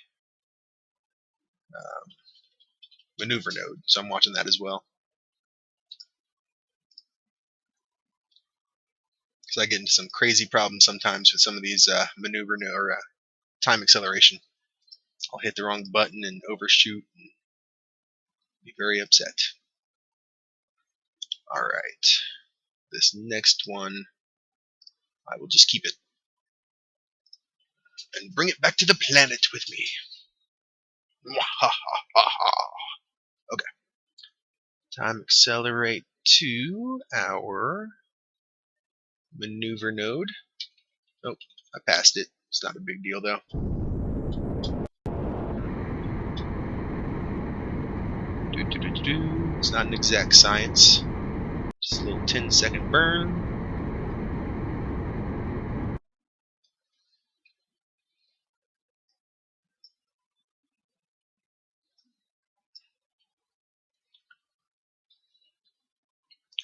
maneuver node, so I'm watching that as well. Because I get into some crazy problems sometimes with some of these maneuver or time acceleration. I'll hit the wrong button and overshoot and be very upset. Alright. This next one, I will just keep it. And bring it back to the planet with me. Okay. Time accelerate to our maneuver node. Oh, I passed it. It's not a big deal though. It's not an exact science. Just a little 10-second burn.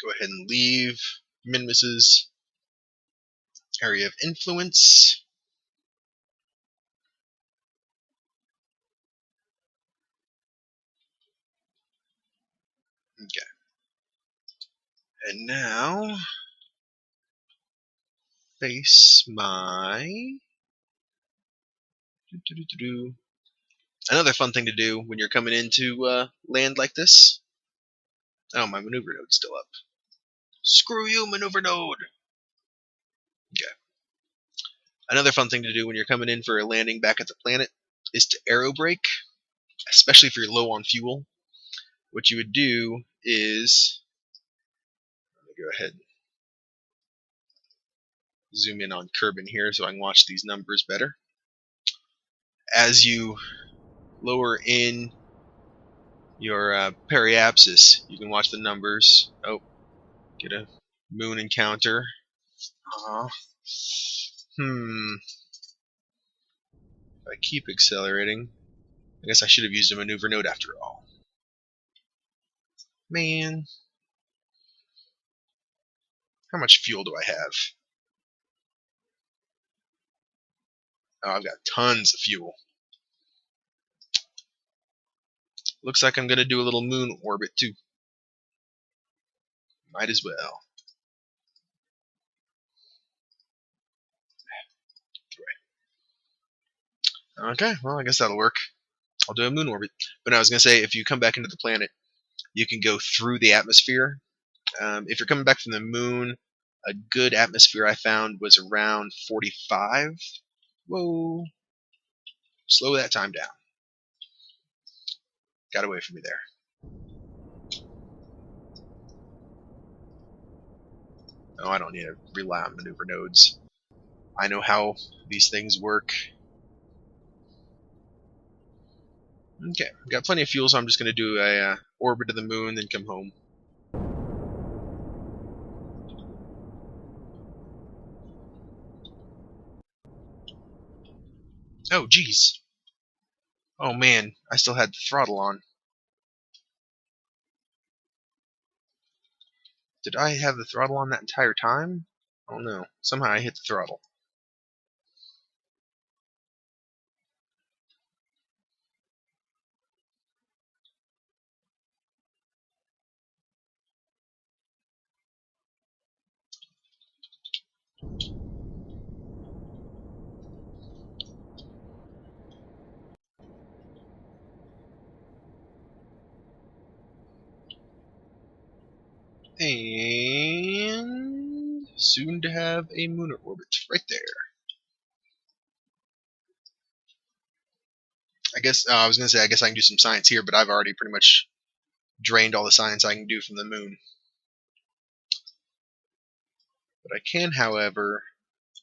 Go ahead and leave Minmus's area of influence. Okay. And now face my another fun thing to do when you're coming into land like this. Oh, my maneuver node's still up. Screw you, maneuver node! Okay. Another fun thing to do when you're coming in for a landing back at the planet is to aero brake, especially if you're low on fuel. What you would do is, let me go ahead and zoom in on Kerbin here so I can watch these numbers better. As you lower in your periapsis, you can watch the numbers. Oh, get a moon encounter. Uh, If I keep accelerating, I guess I should have used a maneuver node after all. Man, how much fuel do I have? Oh, I've got tons of fuel. Looks like I'm going to do a little moon orbit too. Might as well. Okay, well, I guess that'll work. I'll do a moon orbit. But I was going to say, if you come back into the planet, you can go through the atmosphere. If you're coming back from the moon, a good atmosphere I found was around 45. Whoa. Slow that time down. Got away from me there. Oh, I don't need to rely on maneuver nodes. I know how these things work. Okay, got plenty of fuel, so I'm just going to do a orbit of the moon, then come home. Oh, geez. Oh, man, I still had the throttle on. Did I have the throttle on that entire time? Oh, no. Somehow I hit the throttle. And soon to have a lunar orbit right there. I guess I was gonna say I guess I can do some science here, but I've already pretty much drained all the science I can do from the moon. But I can, however,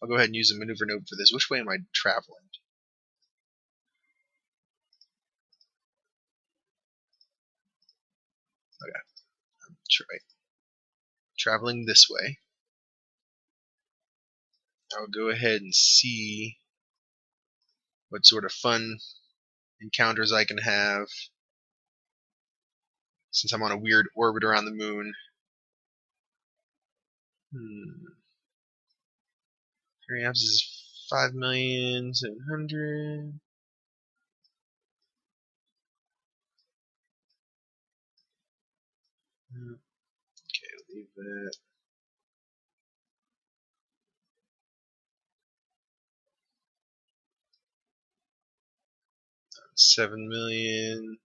I'll go ahead and use a maneuver node for this. Which way am I traveling? Okay, I'm traveling this way. I'll go ahead and see what sort of fun encounters I can have since I'm on a weird orbit around the moon. Amps is 5,700,000. Okay, leave that. $7,000,000,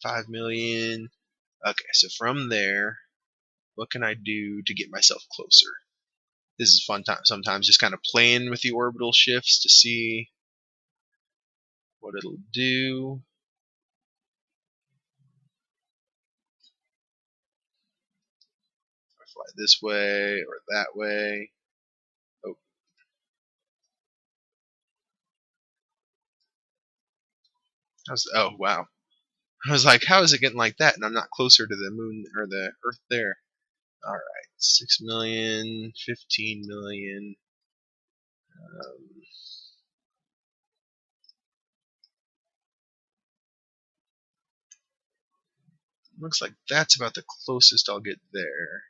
5,000,000. Okay, so from there, what can I do to get myself closer? This is fun time sometimes, just kind of playing with the orbital shifts to see what it'll do. If I fly this way or that way. Oh. Oh, wow. I was like, how is it getting like that? And I'm not closer to the moon or the Earth there. Alright, 6,000,000, 15,000,000. Looks like that's about the closest I'll get there.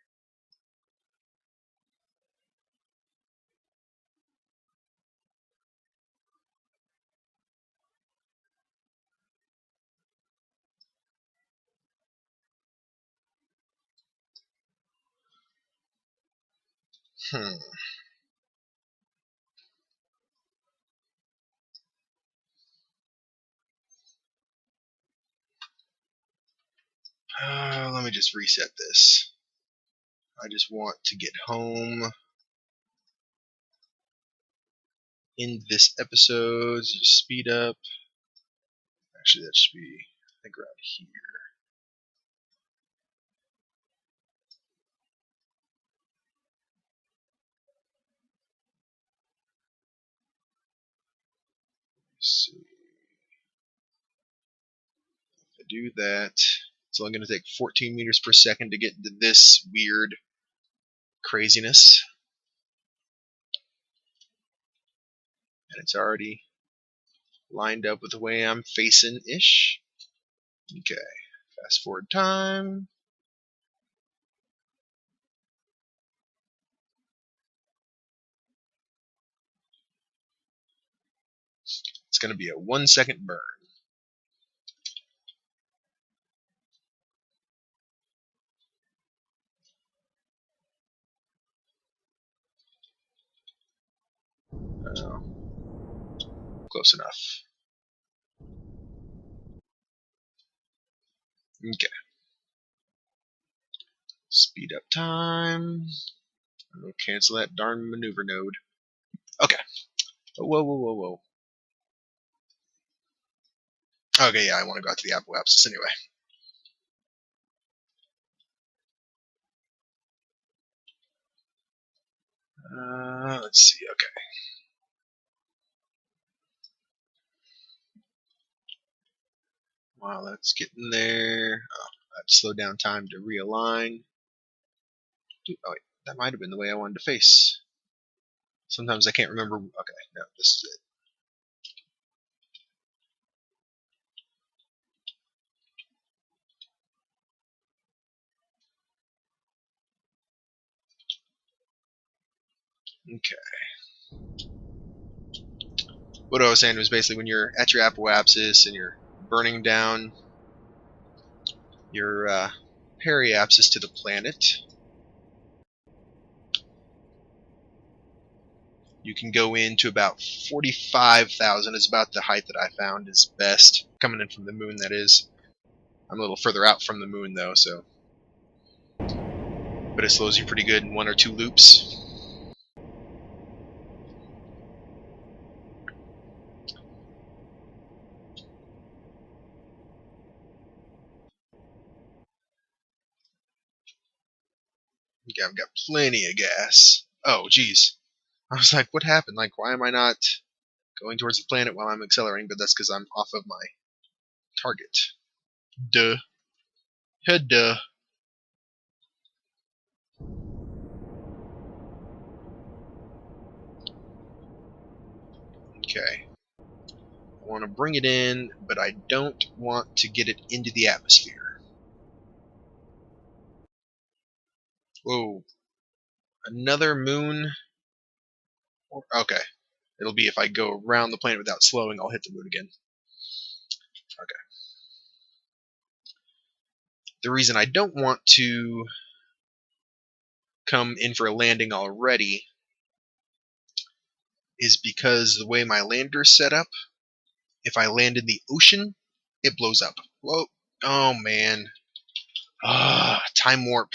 Let me just reset this. I just want to get home in this episode. So just speed up. Actually, that should be, I think, around here. Let's see. If I do that, it's only going to take 14 meters per second to get into this weird craziness. And it's already lined up with the way I'm facing-ish. Okay, fast forward time. It's going to be a 1 second burn. Close enough. Okay. Speed up time. We'll cancel that darn maneuver node. Okay. Whoa, whoa, whoa, whoa. Okay, yeah, I want to go out to the apoapsis anyway. Let's see, okay. While that's getting there, I have to slow down time to realign. Dude, oh wait, that might have been the way I wanted to face. Sometimes I can't remember. Okay, no, this is it. Okay. What I was saying was basically when you're at your apoapsis and you're burning down your periapsis to the planet, you can go into about 45,000 is about the height that I found is best. Coming in from the moon, that is. I'm a little further out from the moon, though, so. But it slows you pretty good in 1 or 2 loops. Okay, I've got plenty of gas. Oh, geez. I was like, what happened? Like, why am I not going towards the planet while I'm accelerating? But that's because I'm off of my target. Duh. Duh. Okay. I want to bring it in, but I don't want to get it into the atmosphere. Whoa. Another moon? Okay. It'll be if I go around the planet without slowing, I'll hit the moon again. Okay. The reason I don't want to come in for a landing already is because the way my lander's set up, if I land in the ocean, it blows up. Whoa. Oh, man. Time warp.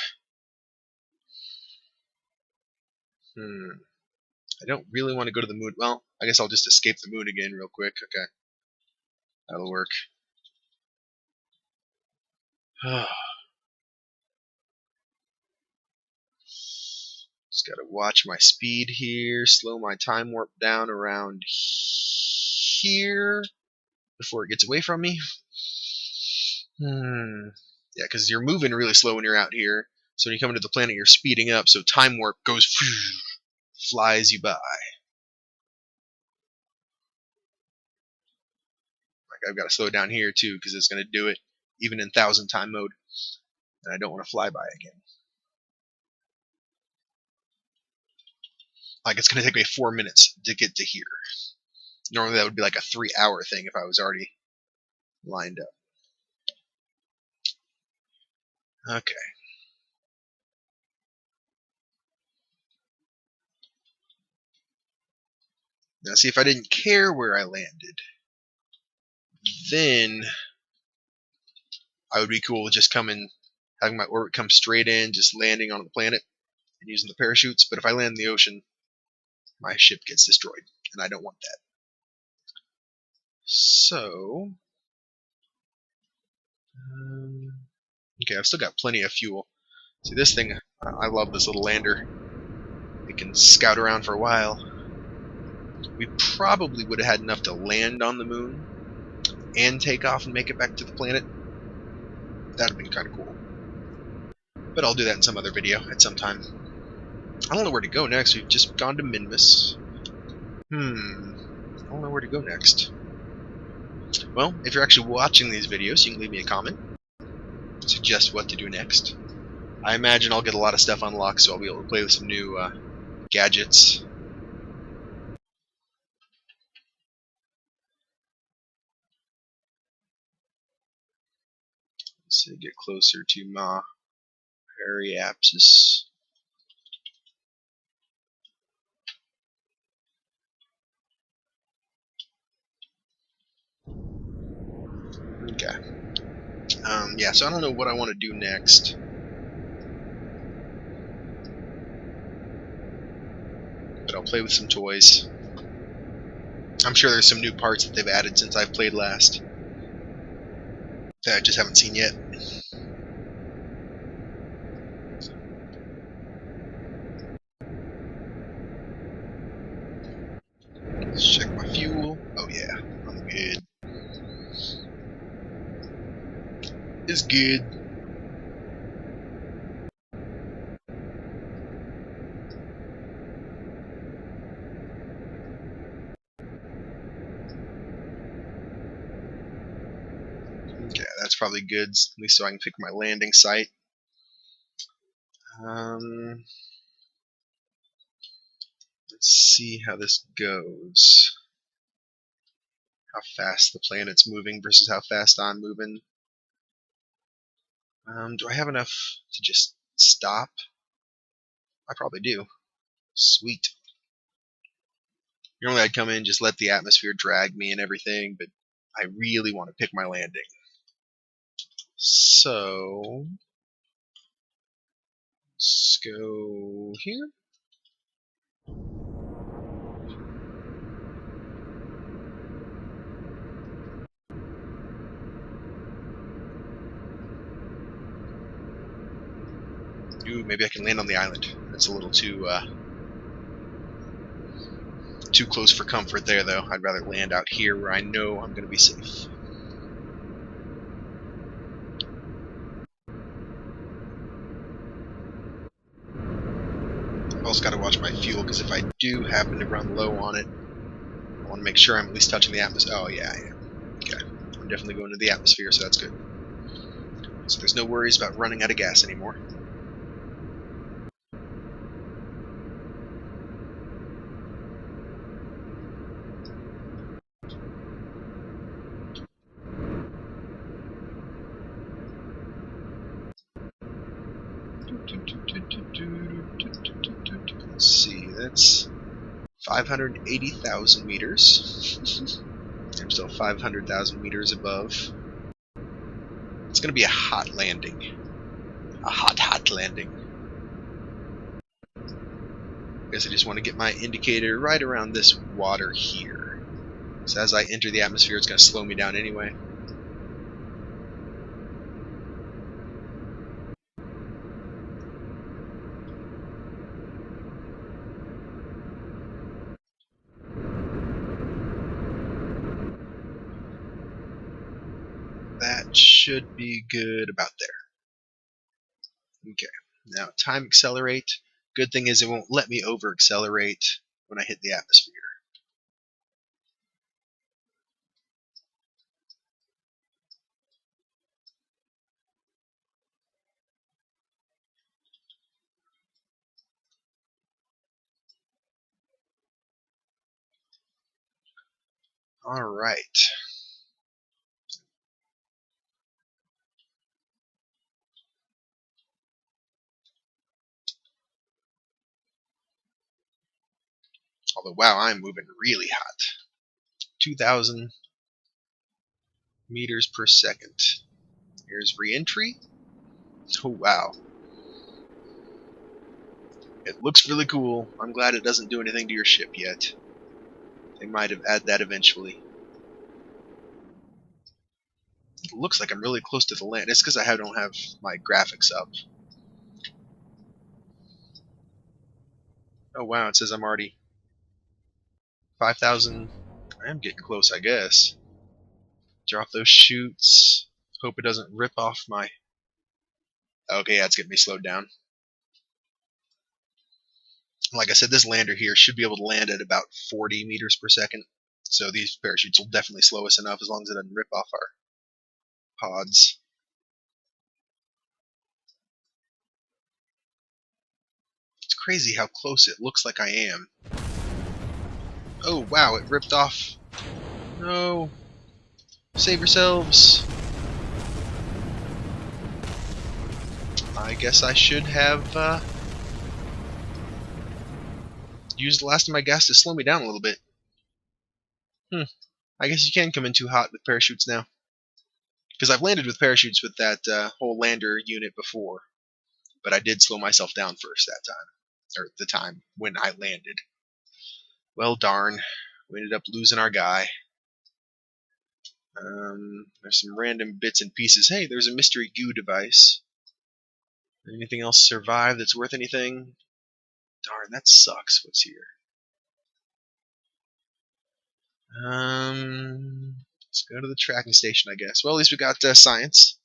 I don't really want to go to the moon. Well, I guess I'll just escape the moon again real quick. Okay. That'll work. Just gotta watch my speed here, slow my time warp down around here before it gets away from me. Yeah, because you're moving really slow when you're out here. So when you come into the planet, you're speeding up, so time warp goes, flies you by. Like, I've got to slow down here too, because it's going to do it even in 1,000 time mode. And I don't want to fly by again. Like, it's going to take me 4 minutes to get to here. Normally that would be like a 3-hour thing if I was already lined up. Okay. Now see, if I didn't care where I landed, then I would be cool with just coming, having my orbit come straight in, just landing on the planet and using the parachutes. But if I land in the ocean, my ship gets destroyed, and I don't want that. So, okay, I've still got plenty of fuel. See, this thing, I love this little lander. It can scout around for a while. We probably would have had enough to land on the moon and take off and make it back to the planet. That would have been kind of cool. But I'll do that in some other video at some time. I don't know where to go next. We've just gone to Minmus. I don't know where to go next. Well, if you're actually watching these videos, you can leave me a comment. Suggest what to do next. I imagine I'll get a lot of stuff unlocked, so I'll be able to play with some new gadgets. Let's see, get closer to Ma Periapsis. Okay. Yeah, so I don't know what I want to do next. But I'll play with some toys. I'm sure there's some new parts that they've added since I've played last that I just haven't seen yet. Let's check my fuel. Oh yeah, I'm good. It's good. Okay, that's probably good, at least so I can pick my landing site. Let's see how this goes. How fast the planet's moving versus how fast I'm moving. Do I have enough to just stop? I probably do. Sweet. Normally I'd come in, just let the atmosphere drag me and everything, but I really want to pick my landing. So let's go here. Ooh, maybe I can land on the island. That's a little too close for comfort there, though. I'd rather land out here where I know I'm going to be safe. I've also got to watch my fuel, because if I do happen to run low on it, I want to make sure I'm at least touching the atmosphere. Oh, yeah, I am. Okay. I'm definitely going to the atmosphere, so that's good. So there's no worries about running out of gas anymore. Let's see, that's 580,000 meters. I'm still 500,000 meters above. It's going to be a hot landing. A hot landing. I guess I just want to get my indicator right around this water here. So as I enter the atmosphere, it's going to slow me down anyway. That should be good about there. Okay, now time accelerate. Good thing is it won't let me over accelerate when I hit the atmosphere. Alright. Although, wow, I'm moving really hot. 2,000 meters per second. Here's re-entry. Oh, wow. It looks really cool. I'm glad it doesn't do anything to your ship yet. They might have added that eventually. It looks like I'm really close to the land. It's because I don't have my graphics up. Oh wow, it says I'm already 5,000. I am getting close, I guess. Drop those chutes. Hope it doesn't rip off my... Okay, yeah, it's getting me slowed down. Like I said, this lander here should be able to land at about 40 meters per second. So these parachutes will definitely slow us enough as long as it doesn't rip off our pods. It's crazy how close it looks like I am. Oh wow, it ripped off. No. Save yourselves. I guess I should have used the last of my gas to slow me down a little bit. I guess you can come in too hot with parachutes now. Because I've landed with parachutes with that whole lander unit before. But I did slow myself down first that time. Or the time when I landed. Well, darn. We ended up losing our guy. There's some random bits and pieces. Hey, there's a mystery goo device. Anything else survive that's worth anything? Darn, that sucks. What's here? Let's go to the tracking station, I guess. Well, at least we got science.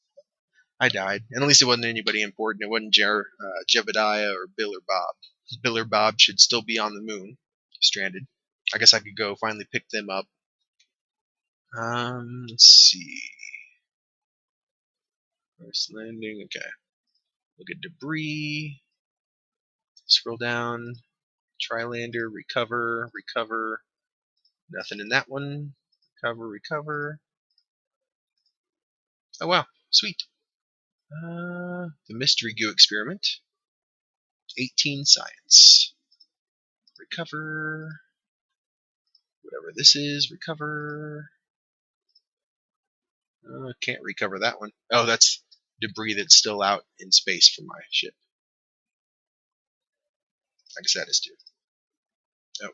I died, and at least it wasn't anybody important. It wasn't Jebediah or Bill or Bob. Bill or Bob should still be on the moon, stranded. I guess I could go finally pick them up. Let's see. First landing, okay. Look at debris. Scroll down. Trilander, recover, recover. Nothing in that one. Recover, recover. Oh wow, sweet. The mystery goo experiment. 18 science. Recover. Whatever this is, recover. Can't recover that one. Oh, that's debris that's still out in space from my ship. I guess that is too. Oh,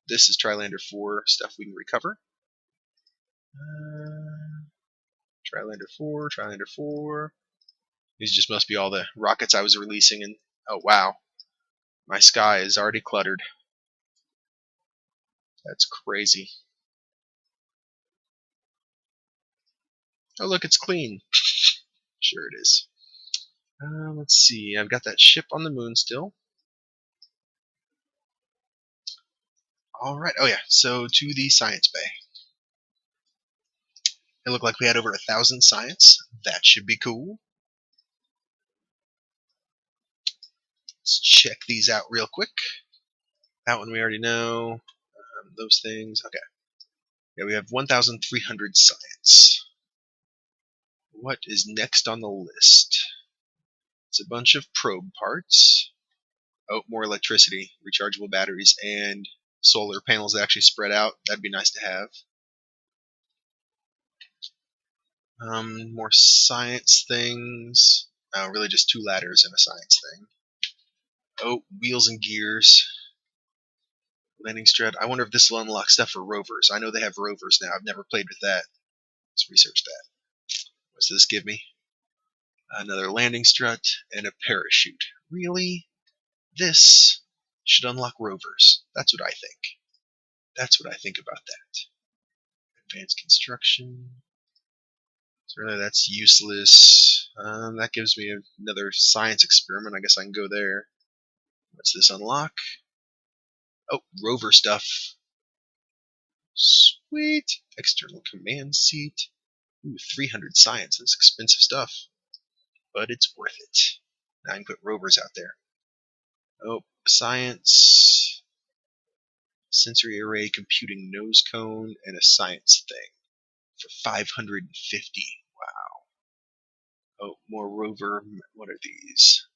this is Trilander 4 stuff we can recover. Trilander 4, Trilander 4. These just must be all the rockets I was releasing. And oh wow, my sky is already cluttered. That's crazy. Oh look, it's clean. Sure it is. Let's see. I've got that ship on the moon still. All right. Oh yeah. So to the science bay. It looked like we had over 1,000 science. That should be cool. Let's check these out real quick. That one we already know. Those things. Okay. Yeah, we have 1,300 science. What is next on the list? It's a bunch of probe parts. Oh, more electricity, rechargeable batteries, and solar panels that actually spread out. That'd be nice to have. More science things. Oh, really just 2 ladders and a science thing. Oh, wheels and gears. Landing strut. I wonder if this will unlock stuff for rovers. I know they have rovers now. I've never played with that. Let's research that. What's this give me? Another landing strut and a parachute. Really? This should unlock rovers. That's what I think. That's what I think about that. Advanced construction. Certainly that's useless. That gives me another science experiment. I guess I can go there. What's this unlock? Oh, rover stuff. Sweet. External command seat. Ooh, 300 science. That's expensive stuff. But it's worth it. Now I can put rovers out there. Oh, science. Sensory array computing nose cone and a science thing for 550. Wow. Oh, more rover. What are these?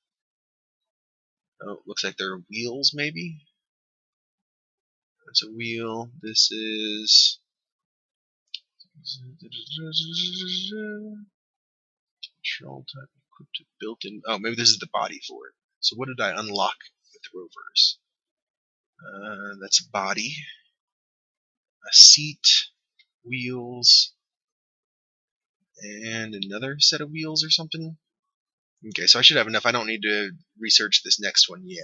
Oh, looks like they're wheels maybe? That's a wheel. This is control type equipped built-in. Oh, maybe this is the body for it. So what did I unlock with the rovers? That's a body, a seat, wheels, and another set of wheels or something. Okay, so I should have enough. I don't need to research this next one yet.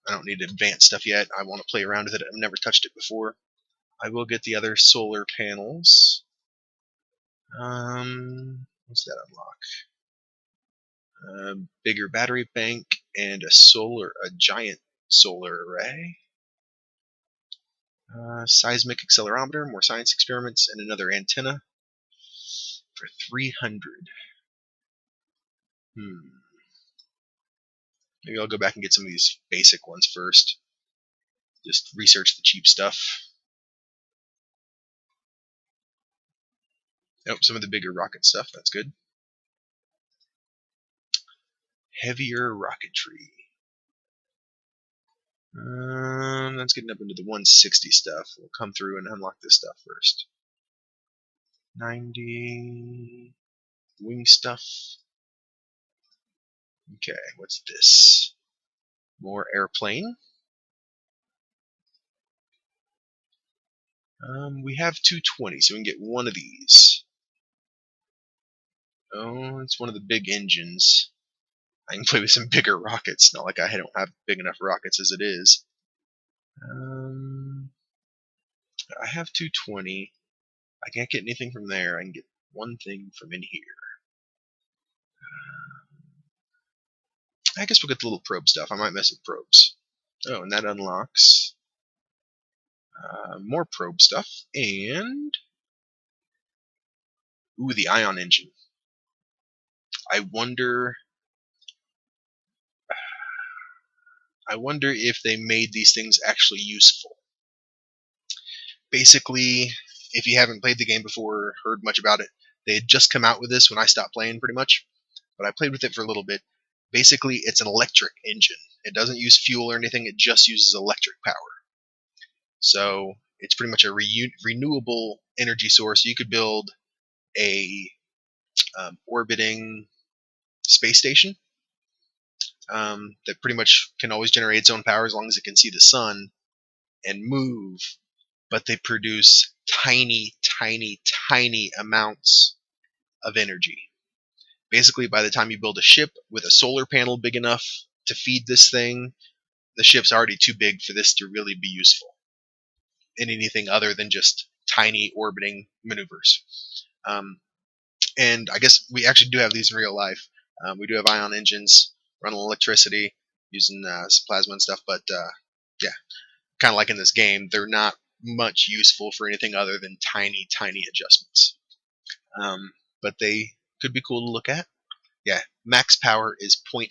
I don't need to advance stuff yet. I want to play around with it. I've never touched it before. I will get the other solar panels. What's that unlock? Bigger battery bank and a giant solar array. Seismic accelerometer, more science experiments, and another antenna for 300. Maybe I'll go back and get some of these basic ones first. Just research the cheap stuff. Oh, some of the bigger rocket stuff, that's good. Heavier rocketry. That's getting up into the 160 stuff. We'll come through and unlock this stuff first. 90 wing stuff. Okay, what's this? More airplane. We have 220, so we can get one of these. Oh, it's one of the big engines. I can play with some bigger rockets. Not like I don't have big enough rockets as it is. I have 220. I can't get anything from there. I can get one thing from in here. I guess we'll get the little probe stuff. I might mess with probes. Oh, and that unlocks more probe stuff. And ooh, the ion engine. I wonder if they made these things actually useful. Basically, if you haven't played the game before or heard much about it, they had just come out with this when I stopped playing pretty much. But I played with it for a little bit. Basically, it's an electric engine. It doesn't use fuel or anything. It just uses electric power. So it's pretty much a renewable energy source. You could build a orbiting space station that pretty much can always generate its own power as long as it can see the sun and move, but they produce tiny, tiny, tiny amounts of energy. Basically, by the time you build a ship with a solar panel big enough to feed this thing, the ship's already too big for this to really be useful in anything other than just tiny orbiting maneuvers. And I guess we actually do have these in real life. We do have ion engines running electricity using some plasma and stuff, but yeah, kind of like in this game, they're not much useful for anything other than tiny, tiny adjustments. But they could be cool to look at. Yeah, max power is 0.5.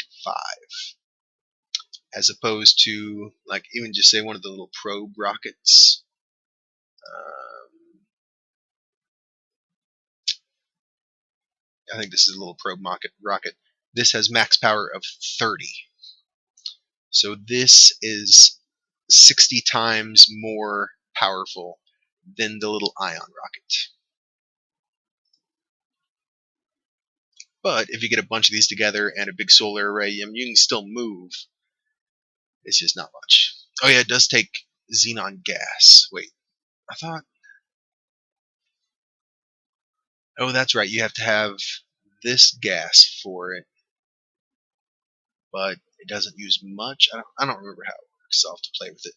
As opposed to, like, even just say one of the little probe rockets. I think this is a little probe rocket. This has max power of 30. So this is 60 times more powerful than the little ion rocket. But if you get a bunch of these together and a big solar array, you can still move. It's just not much. Oh yeah, it does take xenon gas. Wait, I thought... Oh, that's right, you have to have this gas for it. But it doesn't use much. I don't remember how it works, so I'll have to play with it.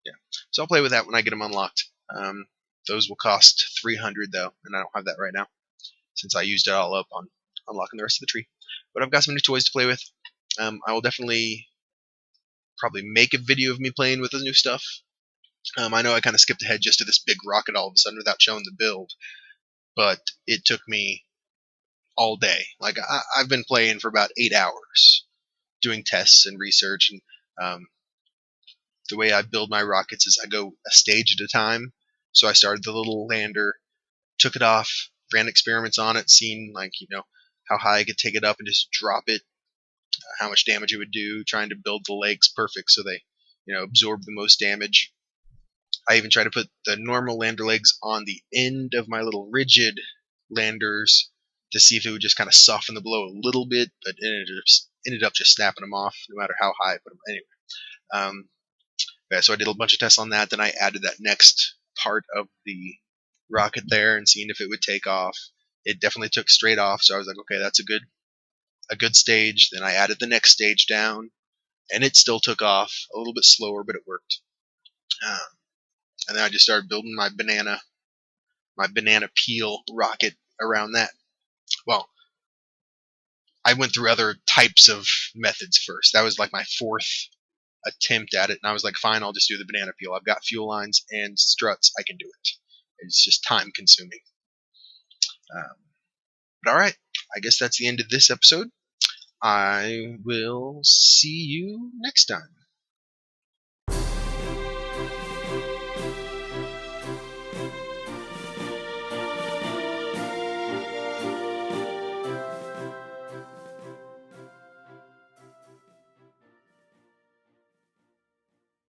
Yeah, so I'll play with that when I get them unlocked. Those will cost 300 though, and I don't have that right now, since I used it all up on unlocking the rest of the tree. But I've got some new toys to play with. I will definitely probably make a video of me playing with the new stuff. I know I kind of skipped ahead just to this big rocket all of a sudden without showing the build, but it took me all day. Like, I've been playing for about 8 hours, doing tests and research, and the way I build my rockets is I go a stage at a time. So I started the little lander, took it off, ran experiments on it, seeing, like, how high I could take it up and just drop it, how much damage it would do, trying to build the legs perfect so they, absorb the most damage. I even tried to put the normal lander legs on the end of my little rigid landers to see if it would just kind of soften the blow a little bit, but it ended up just snapping them off no matter how high I put them. Anyway, yeah, so I did a bunch of tests on that. Then I added that next part of the rocket there and seeing if it would take off. It definitely took straight off, so I was like, okay, that's a good stage. Then I added the next stage down, and it still took off a little bit slower, but it worked. And then I just started building my banana peel rocket around that? Well, I went through other types of methods first. That was like my fourth attempt at it, and I was like, fine, I'll just do the banana peel. I've got fuel lines and struts. I can do it. It's just time consuming. But all right, I guess that's the end of this episode. I will see you next time.